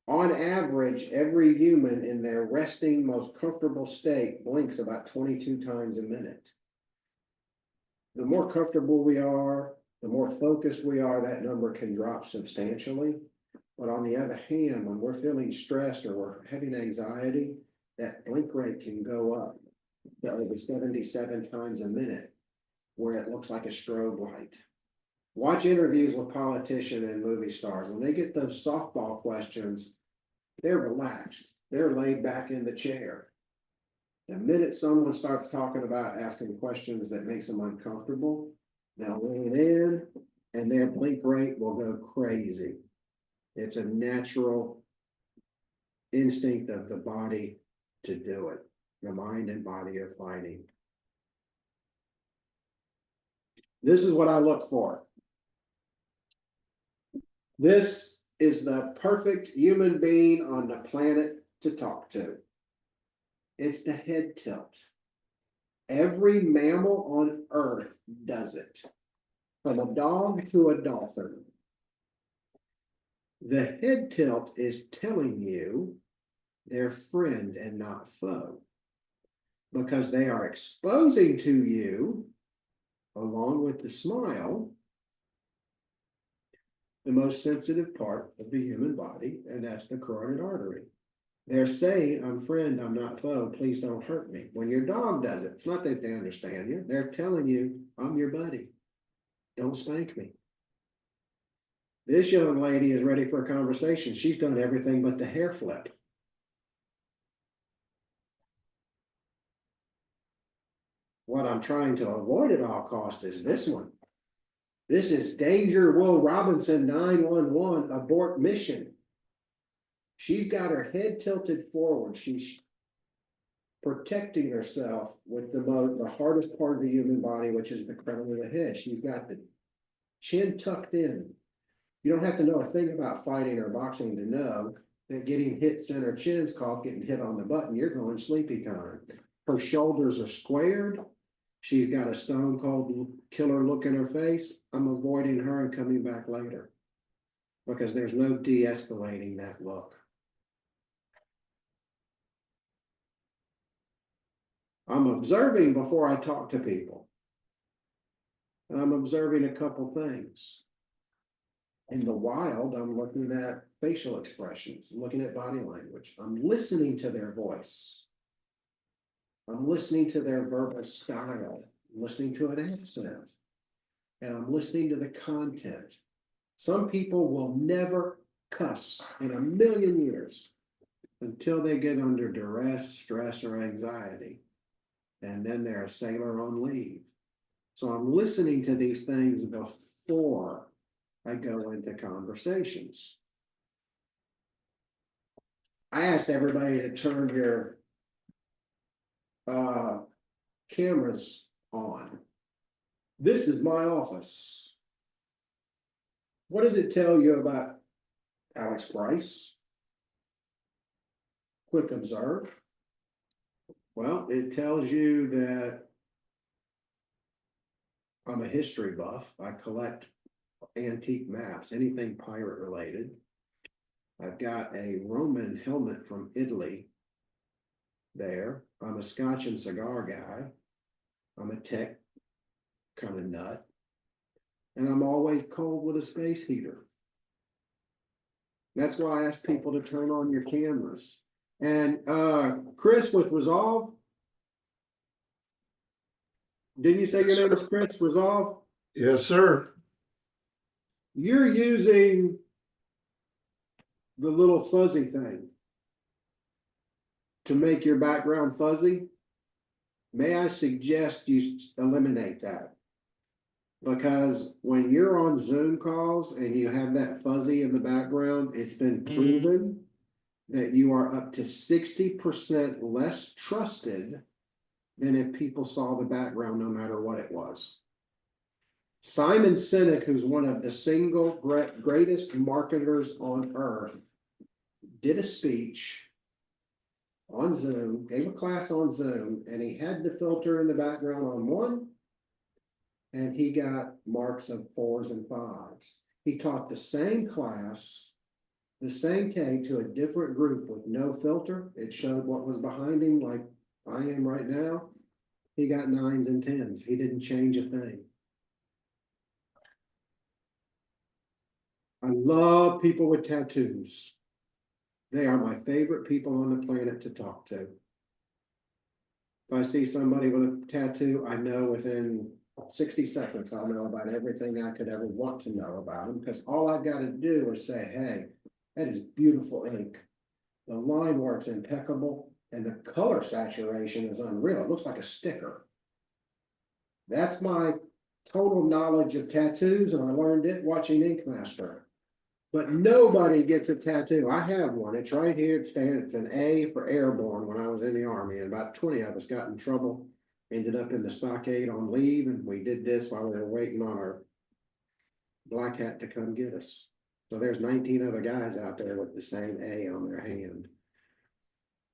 On average, every human in their resting, most comfortable state blinks about 22 times a minute. The more comfortable we are, the more focused we are, that number can drop substantially. But on the other hand, when we're feeling stressed or we're having anxiety, that blink rate can go up to over 77 times a minute, where it looks like a strobe light. Watch interviews with politicians and movie stars. When they get those softball questions, they're relaxed. They're laid back in the chair. The minute someone starts talking about asking questions that makes them uncomfortable, they'll lean in and their blink rate will go crazy. It's a natural instinct of the body to do it. The mind and body are fighting. This is what I look for. This is the perfect human being on the planet to talk to. It's the head tilt. Every mammal on Earth does it, from a dog to a dolphin. The head tilt is telling you they're friend and not foe, because they are exposing to you, along with the smile, the most sensitive part of the human body, and that's the carotid artery. They're saying, I'm friend, I'm not foe, please don't hurt me. When your dog does it, it's not that they understand you. They're telling you, I'm your buddy. Don't spank me. This young lady is ready for a conversation. She's done everything but the hair flip. What I'm trying to avoid at all costs is this one. This is Danger Will Robinson 911 abort mission. She's got her head tilted forward. She's protecting herself with the hardest part of the human body, which is the crown of the head. She's got the chin tucked in. You don't have to know a thing about fighting or boxing to know that getting hit center chin's called getting hit on the butt and you're going sleepy time. Her shoulders are squared. She's got a stone cold killer look in her face. I'm avoiding her and coming back later because there's no de-escalating that look. I'm observing before I talk to people. And I'm observing a couple things. In the wild, I'm looking at facial expressions, I'm looking at body language. I'm listening to their voice. I'm listening to their verbal style, I'm listening to an accent, and I'm listening to the content. Some people will never cuss in a million years until they get under duress, stress, or anxiety. And then they're a sailor on leave. So I'm listening to these things before I go into conversations. I asked everybody to turn your cameras on. This is my office. What does it tell you about Alex Price? Quick observe. Well, it tells you that I'm a history buff. I collect antique maps, anything pirate related. I've got a Roman helmet from Italy there. I'm a Scotch and cigar guy. I'm a tech kind of nut. And I'm always cold with a space heater. That's why I ask people to turn on your cameras. And Chris with Resolve. Didn't you say your name was Chris Resolve? Yes, sir. You're using the little fuzzy thing to make your background fuzzy. May I suggest you eliminate that? Because when you're on Zoom calls and you have that fuzzy in the background, it's been proven that you are up to 60% less trusted than if people saw the background no matter what it was. Simon Sinek, who's one of the single greatest marketers on earth, did a speech on Zoom, gave a class on Zoom, and he had the filter in the background on one, and he got marks of 4s and 5s. He taught the same class, the same day to a different group with no filter. It showed what was behind him like I am right now. He got 9s and 10s. He didn't change a thing. I love people with tattoos. They are my favorite people on the planet to talk to. If I see somebody with a tattoo, I know within 60 seconds, I'll know about everything I could ever want to know about them, because all I've got to do is say, hey, that is beautiful ink. The line work's impeccable, and the color saturation is unreal. It looks like a sticker. That's my total knowledge of tattoos, and I learned it watching Ink Master. But nobody gets a tattoo. I have one. It's right here. It's an A for airborne when I was in the Army, and about 20 of us got in trouble. Ended up in the stockade on leave, and we did this while we were waiting on our black hat to come get us. So there's 19 other guys out there with the same A on their hand.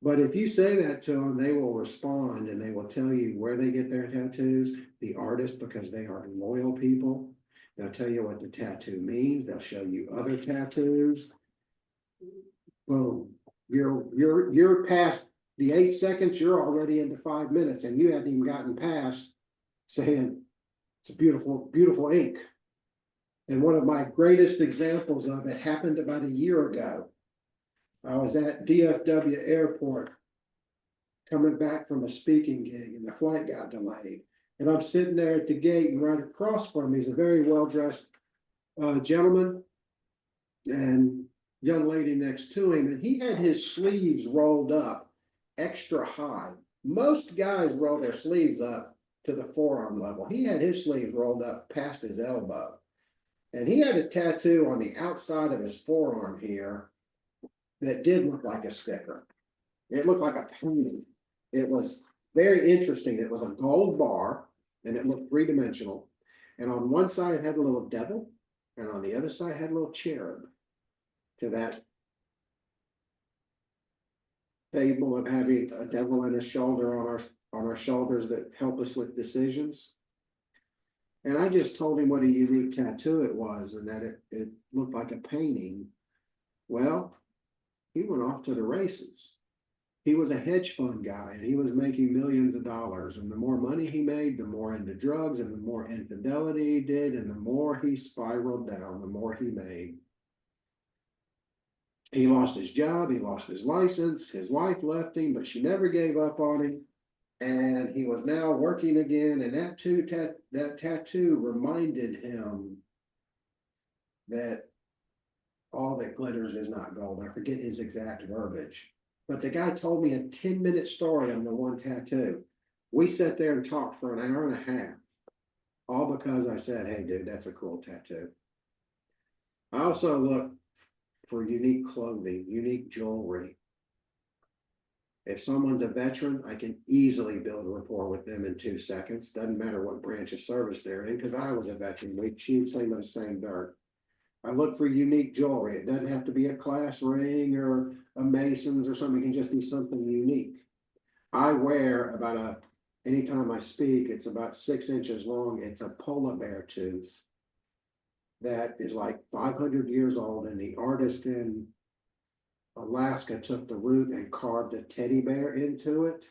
But if you say that to them, they will respond and they will tell you where they get their tattoos, the artist, because they are loyal people. They'll tell you what the tattoo means. They'll show you other tattoos. Boom. You're past the 8 seconds, you're already into 5 minutes, and you hadn't even gotten past saying it's a beautiful, beautiful ink. And one of my greatest examples of it happened about a year ago. I was at DFW Airport coming back from a speaking gig, and the flight got delayed. And I'm sitting there at the gate, and right across from me is a very well-dressed gentleman and young lady next to him. And he had his sleeves rolled up extra high. Most guys roll their sleeves up to the forearm level. He had his sleeves rolled up past his elbow. And he had a tattoo on the outside of his forearm here that did look like a sticker. It looked like a painting. It was very interesting. It was a gold bar and it looked three-dimensional. And on one side it had a little devil, and on the other side it had a little cherub. To that fable of having a devil and a shoulder on our shoulders that help us with decisions. And I just told him what a unique tattoo it was and that it looked like a painting. Well, he went off to the races. He was a hedge fund guy and he was making millions of dollars. And the more money he made, the more into drugs and the more infidelity he did. And the more he spiraled down, the more he made. He lost his job, he lost his license, his wife left him, but she never gave up on him. And he was now working again, and that tattoo reminded him that all that glitters is not gold. I forget his exact verbiage, but the guy told me a 10-minute story on the one tattoo. We sat there and talked for an hour and a half, all because I said, hey, dude, that's a cool tattoo. I also look for unique clothing, unique jewelry. If someone's a veteran, I can easily build a rapport with them in 2 seconds. Doesn't matter what branch of service they're in, because I was a veteran. We chewed some of the same dirt. I look for unique jewelry. It doesn't have to be a class ring or a Mason's or something. It can just be something unique. I wear anytime I speak, it's about 6 inches long. It's a polar bear tooth that is like 500 years old, and the artist in Alaska took the root and carved a teddy bear into it.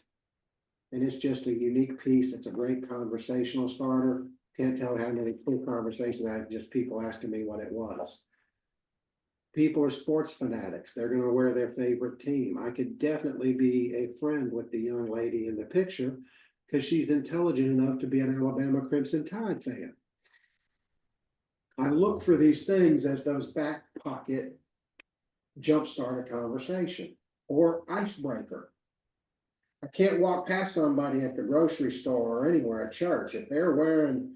And it's just a unique piece. It's a great conversational starter. Can't tell how many cool conversations I had, just people asking me what it was. People are sports fanatics. They're going to wear their favorite team. I could definitely be a friend with the young lady in the picture because she's intelligent enough to be an Alabama Crimson Tide fan. I look for these things as those back pocket jumpstart a conversation or icebreaker. I can't walk past somebody at the grocery store or anywhere at church. If they're wearing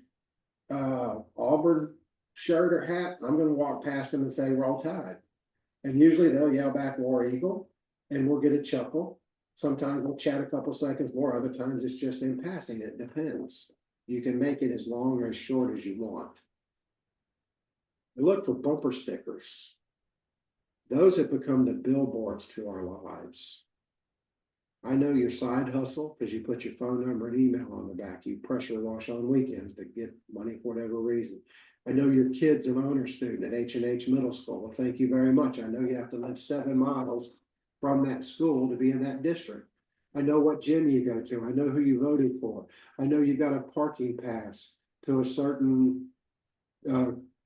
Auburn shirt or hat, I'm going to walk past them and say, Roll Tide. And usually they'll yell back War Eagle and we'll get a chuckle. Sometimes we'll chat a couple seconds more. Other times it's just in passing. It depends. You can make it as long or as short as you want. I look for bumper stickers. Those have become the billboards to our lives. I know your side hustle because you put your phone number and email on the back. You pressure wash on weekends to get money for whatever reason. I know your kid's an honor student at H&H Middle School. Well, thank you very much. I know you have to live 7 miles from that school to be in that district. I know what gym you go to. I know who you voted for. I know you got a parking pass to a certain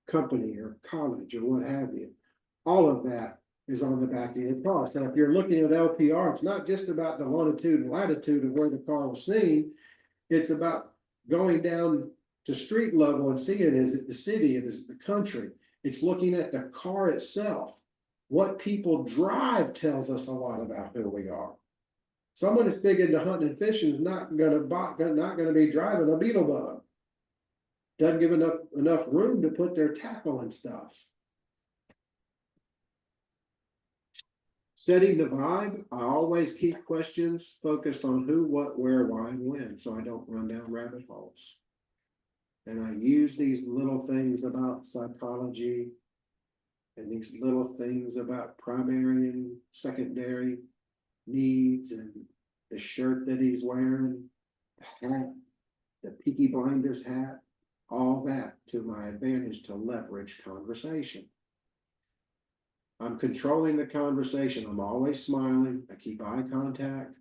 company or college or what have you. All of that is on the back of your car. So if you're looking at LPR, it's not just about the longitude and latitude of where the car was seen. It's about going down to street level and seeing, is it the city, is it the country? It's looking at the car itself. What people drive tells us a lot about who we are. Someone that's big into hunting and fishing is not going to be driving a beetle bug. Doesn't give enough room to put their tackle and stuff. Setting the vibe, I always keep questions focused on who, what, where, why, and when, so I don't run down rabbit holes. And I use these little things about psychology and these little things about primary and secondary needs and the shirt that he's wearing, the hat, the Peaky Blinders hat, all that to my advantage to leverage conversation. I'm controlling the conversation. I'm always smiling. I keep eye contact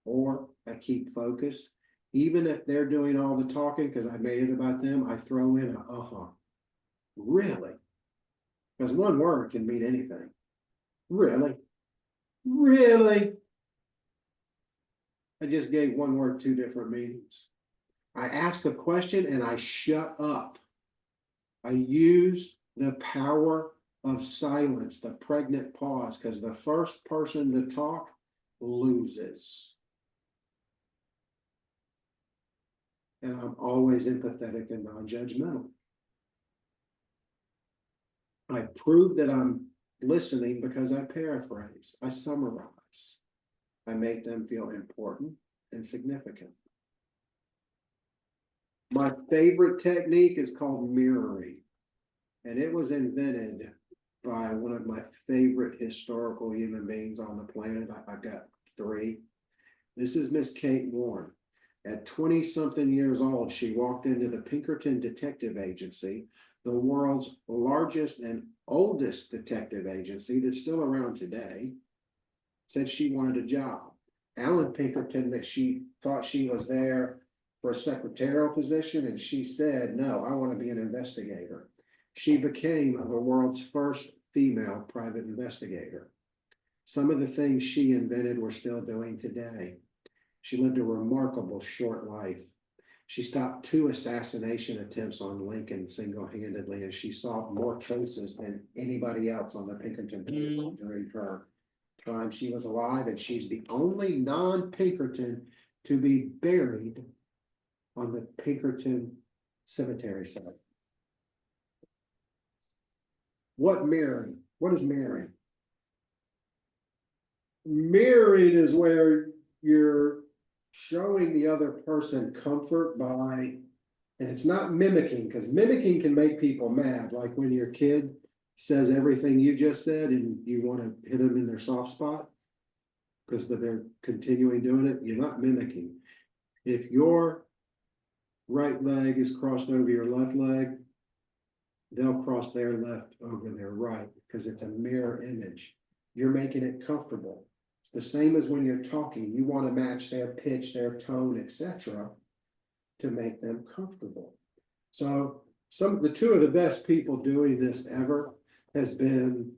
or I keep focused. Even if they're doing all the talking because I made it about them, I throw in a Really? Because one word can mean anything. Really? Really? I just gave one word 2 different meanings. I ask a question and I shut up. I use the power of silence, the pregnant pause, because the first person to talk loses. And I'm always empathetic and non-judgmental. I prove that I'm listening because I paraphrase, I summarize, I make them feel important and significant. My favorite technique is called mirroring, and it was invented by one of my favorite historical human beings on the planet. I've got three. This is Miss Kate Warren. At 20-something years old, she walked into the Pinkerton Detective Agency, the world's largest and oldest detective agency that's still around today, said she wanted a job. Alan Pinkerton, that she thought she was there for a secretarial position, and she said, no, I want to be an investigator. She became the world's first female private investigator. Some of the things she invented we're still doing today. She lived a remarkable short life. She stopped 2 assassination attempts on Lincoln single-handedly, and she solved more cases than anybody else on the Pinkerton table during her time she was alive, and she's the only non-Pinkerton to be buried on the Pinkerton cemetery site. What mirroring? What is mirroring? Mirroring is where you're showing the other person comfort by, and it's not mimicking, because mimicking can make people mad, like when your kid says everything you just said and you want to hit them in their soft spot but they're continuing doing it. You're not mimicking. If your right leg is crossed over your left leg, they'll cross their left over their right, because it's a mirror image. You're making it comfortable. It's the same as when you're talking. You want to match their pitch, their tone, etc., to make them comfortable. So the 2 of the best people doing this ever has been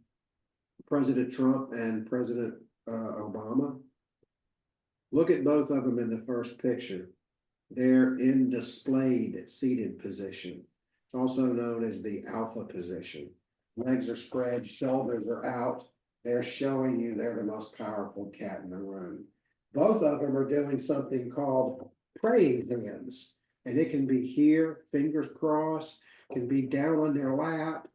President Trump and President Obama. Look at both of them in the first picture. They're in displayed seated position. It's also known as the alpha position. Legs are spread, shoulders are out. They're showing you they're the most powerful cat in the room. Both of them are doing something called praying hands. And it can be here, fingers crossed, can be down on their lap.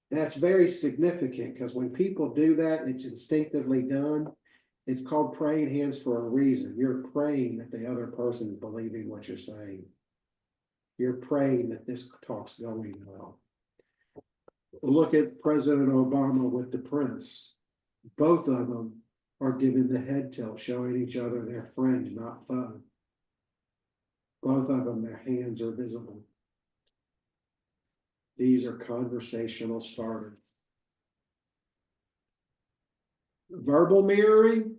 That's very significant, because when people do that, it's instinctively done. It's called praying hands for a reason. You're praying that the other person is believing what you're saying. You're praying that this talk's going well. Look at President Obama with the prince. Both of them are giving the head tilt, showing each other their friend, not foe. Both of them, their hands are visible. These are conversational starters. Verbal mirroring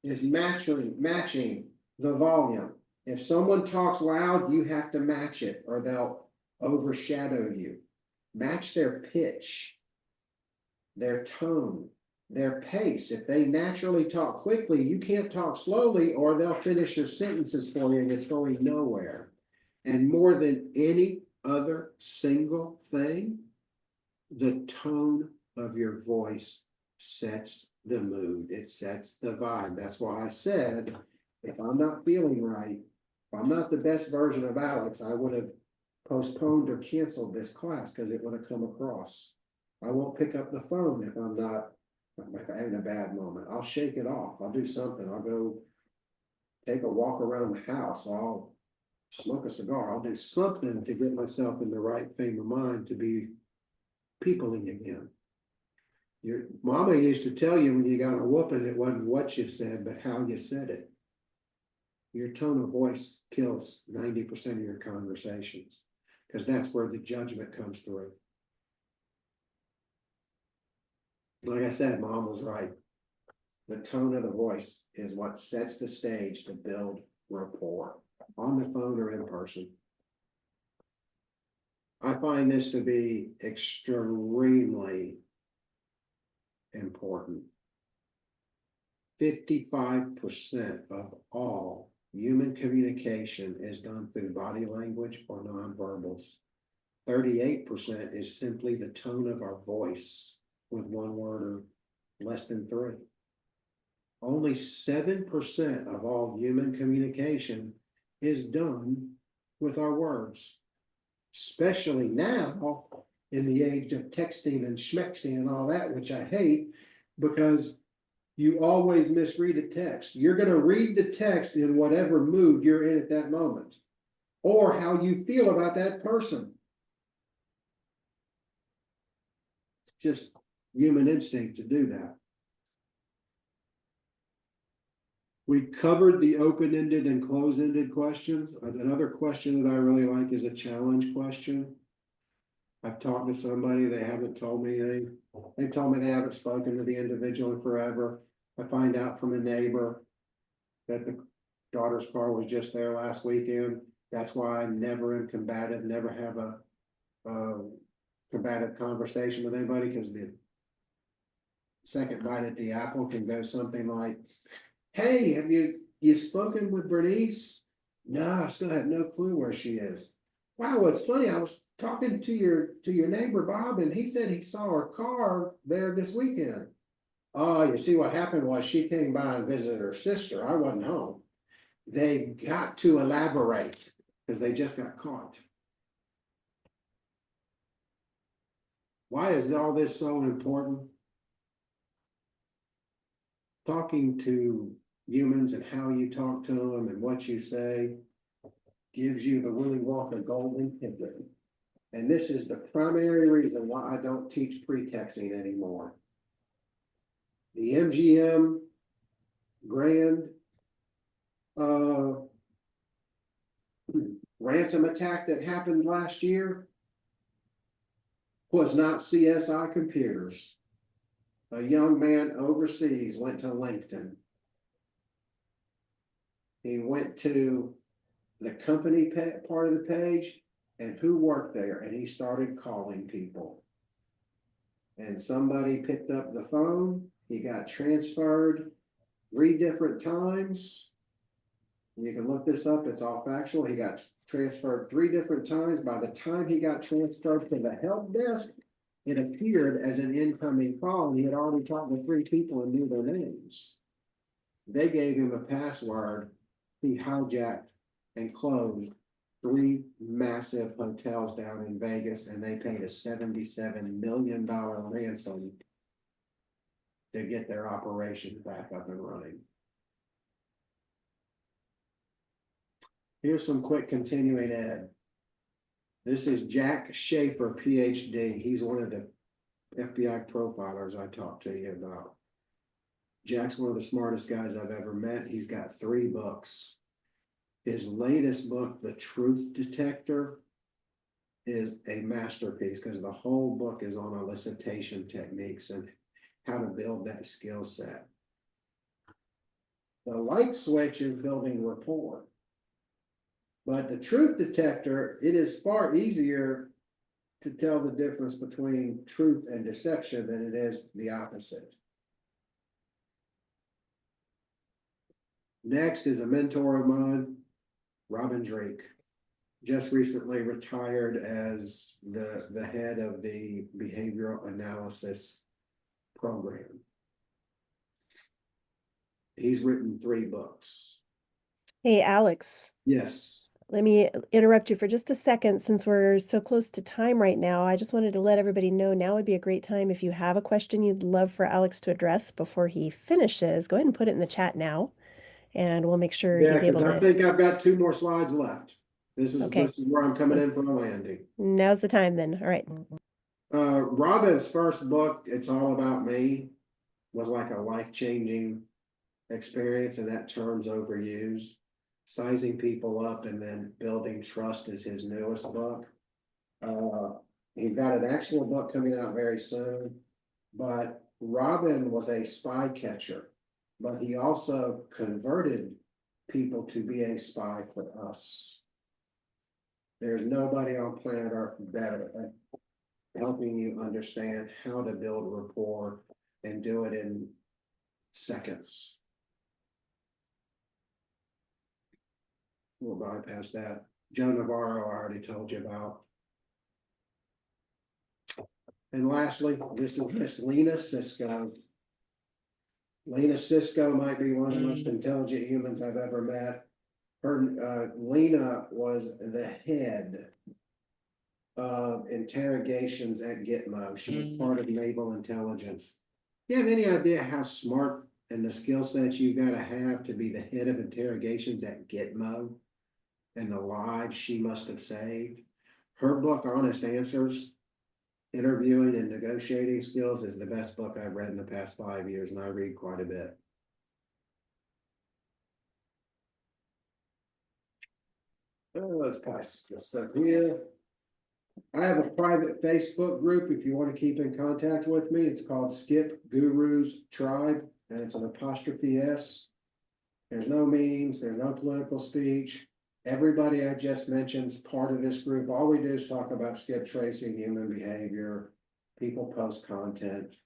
is matching the volume. If someone talks loud, you have to match it or they'll overshadow you. Match their pitch, their tone, their pace. If they naturally talk quickly, you can't talk slowly or they'll finish your sentences for you and it's going nowhere. And more than any other single thing, the tone of your voice sets the mood. It sets the vibe. That's why I said, if I'm not feeling right, if I'm not the best version of Alex, I would have postponed or canceled this class because it would have come across. I won't pick up the phone if I'm having a bad moment. I'll shake it off. I'll do something. I'll go take a walk around the house. I'll smoke a cigar. I'll do something to get myself in the right frame of mind to be peopling again. Your mama used to tell you when you got a whooping, it wasn't what you said, but how you said it. Your tone of voice kills 90% of your conversations, because that's where the judgment comes through. Like I said, Mom was right. The tone of the voice is what sets the stage to build rapport, on the phone or in person. I find this to be extremely important. 55% of all human communication is done through body language or nonverbals. 38% is simply the tone of our voice with one word or less than 3. Only 7% of all human communication is done with our words, especially now in the age of texting and schmexting and all that, which I hate, because you always misread a text. You're going to read the text in whatever mood you're in at that moment, or how you feel about that person. It's just human instinct to do that. We covered the open-ended and closed-ended questions. Another question that I really like is a challenge question. I've talked to somebody, they haven't told me, they told me they haven't spoken to the individual in forever. I find out from a neighbor that the daughter's car was just there last weekend. That's why I never am combative, never have a combative conversation with anybody, because the second bite at the apple can go something like, hey, have you spoken with Bernice? No, I still have no clue where she is. Wow, it's funny. I was talking to your neighbor Bob, and he said he saw her car there this weekend. Oh, you see, what happened was she came by and visited her sister. I wasn't home. They got to elaborate because they just got caught. Why is all this so important? Talking to humans and how you talk to them and what you say gives you the Willy Wonka golden ticket. And this is the primary reason why I don't teach pretexting anymore. The MGM Grand ransom attack that happened last year was not CSI computers. A young man overseas went to LinkedIn. He went to the company part of the page and who worked there, and he started calling people. And somebody picked up the phone. He got transferred 3 different times. You can look this up, it's all factual. He got transferred 3 different times. By the time he got transferred to the help desk, it appeared as an incoming call, and he had already talked to 3 people and knew their names. They gave him a password. He hijacked and closed 3 massive hotels down in Vegas, and they paid a $77 million ransom to get their operation back up and running. Here's some quick continuing ed. This is Jack Schaefer, PhD. He's one of the FBI profilers I talked to you about. Jack's one of the smartest guys I've ever met. He's got 3 books. His latest book, The Truth Detector, is a masterpiece because the whole book is on elicitation techniques and how to build that skill set. The light switch is building rapport. But the truth detector, it is far easier to tell the difference between truth and deception than it is the opposite. Next is a mentor of mine, Robin Drake. Just recently retired as the head of the behavioral analysis program. He's written 3 books. Hey, Alex. Yes. Let me interrupt you for just a second since we're so close to time right now. I just wanted to let everybody know now would be a great time if you have a question you'd love for Alex to address before he finishes. Go ahead and put it in the chat now, and we'll make sure he's able to. I think I've got 2 more slides left. This is where I'm coming in for a landing. Now's the time then. All right. Robin's first book, It's All About Me, was like a life-changing experience, and that term's overused. Sizing people up and then building trust is his newest book. He's got an actual book coming out very soon, but Robin was a spy catcher, but he also converted people to be a spy for us. There's nobody on planet Earth better at helping you understand how to build rapport and do it in seconds. We'll bypass that. Joe Navarro, I already told you about. And lastly, this is Miss Lena Cisco. Lena Cisco might be one of the most intelligent humans I've ever met. Lena was the head interrogations at Gitmo. She was part of naval intelligence. Do you have any idea how smart and the skill sets you gotta have to be the head of interrogations at Gitmo? And the lives she must have saved? Her book, Honest Answers, Interviewing and Negotiating Skills, is the best book I've read in the past 5 years, and I read quite a bit. Let's pass this stuff here. I have a private Facebook group if you want to keep in contact with me. It's called Skip Gurus Tribe, and it's an apostrophe S. There's no memes, there's no political speech. Everybody I just mentioned is part of this group. All we do is talk about skip tracing, human behavior. People post content.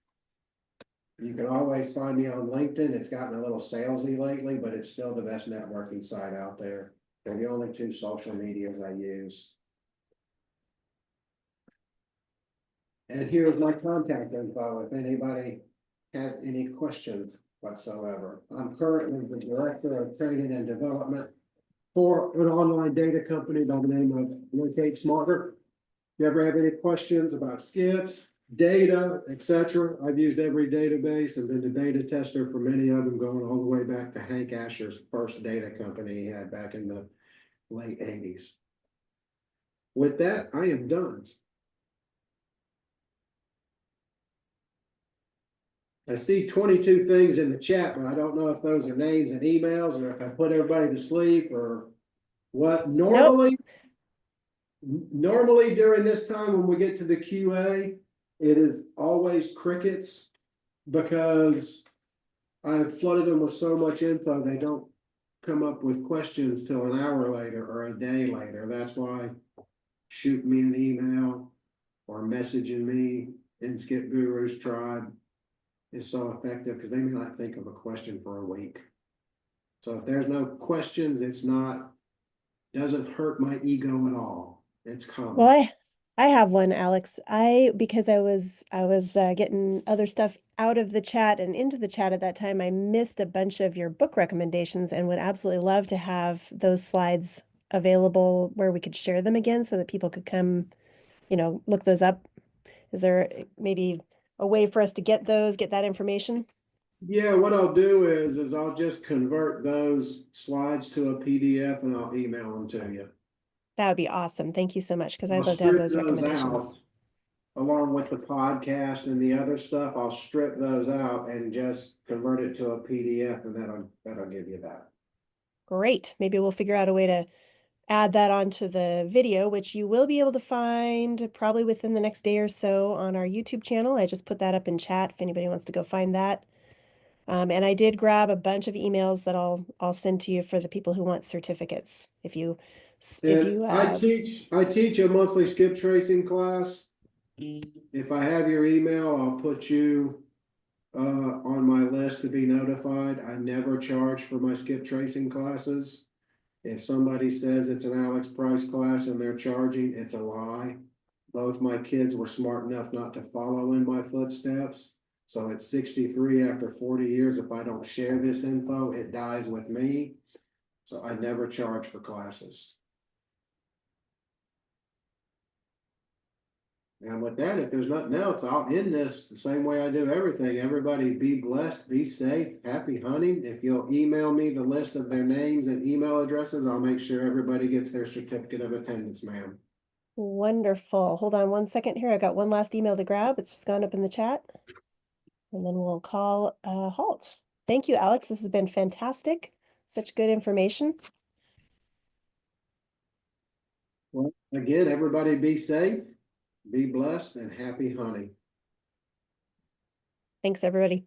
You can always find me on LinkedIn. It's gotten a little salesy lately, but it's still the best networking site out there. They're the only two social medias I use. And here's my contact info if anybody has any questions whatsoever. I'm currently the Director of Training and Development for an online data company by the name of Locate Smarter. If you ever have any questions about skips, data, etc., I've used every database and been the data tester for many of them, going all the way back to Hank Asher's first data company he had back in the late 80s. With that, I am done. I see 22 things in the chat, but I don't know if those are names and emails or if I put everybody to sleep or what. Normally during this time when we get to the QA, it is always crickets because I've flooded them with so much info, they don't come up with questions till an hour later or a day later. That's why shoot me an email or messaging me in Skip Guru's Tribe is so effective because they may not think of a question for a week. So if there's no questions, doesn't hurt my ego at all. It's common. Well, I have one, Alex. Because I was getting other stuff out of the chat and into the chat at that time, I missed a bunch of your book recommendations and would absolutely love to have those slides available where we could share them again so that people could come, look those up. Is there maybe a way for us to get that information? Yeah, what I'll do is I'll just convert those slides to a PDF and I'll email them to you. That would be awesome. Thank you so much, because I'd I'll love to have strip those recommendations. out, along with the podcast and the other stuff. I'll strip those out and just convert it to a PDF, and that'll give you that. Great. Maybe we'll figure out a way to add that onto the video, which you will be able to find probably within the next day or so on our YouTube channel. I just put that up in chat if anybody wants to go find that. And I did grab a bunch of emails that I'll send to you for the people who want certificates. I teach a monthly skip tracing class. If I have your email, I'll put you on my list to be notified. I never charge for my skip tracing classes. If somebody says it's an Alex Price class and they're charging, it's a lie. Both my kids were smart enough not to follow in my footsteps. So at 63, after 40 years, if I don't share this info, it dies with me. So I never charge for classes. And with that, if there's nothing else, I'll end this the same way I do everything. Everybody be blessed, be safe, happy hunting. If you'll email me the list of their names and email addresses, I'll make sure everybody gets their certificate of attendance, ma'am. Wonderful. Hold on one second here. I got one last email to grab. It's just gone up in the chat. And then we'll call a halt. Thank you, Alex. This has been fantastic. Such good information. Well, again, everybody be safe, be blessed, and happy hunting. Thanks, everybody.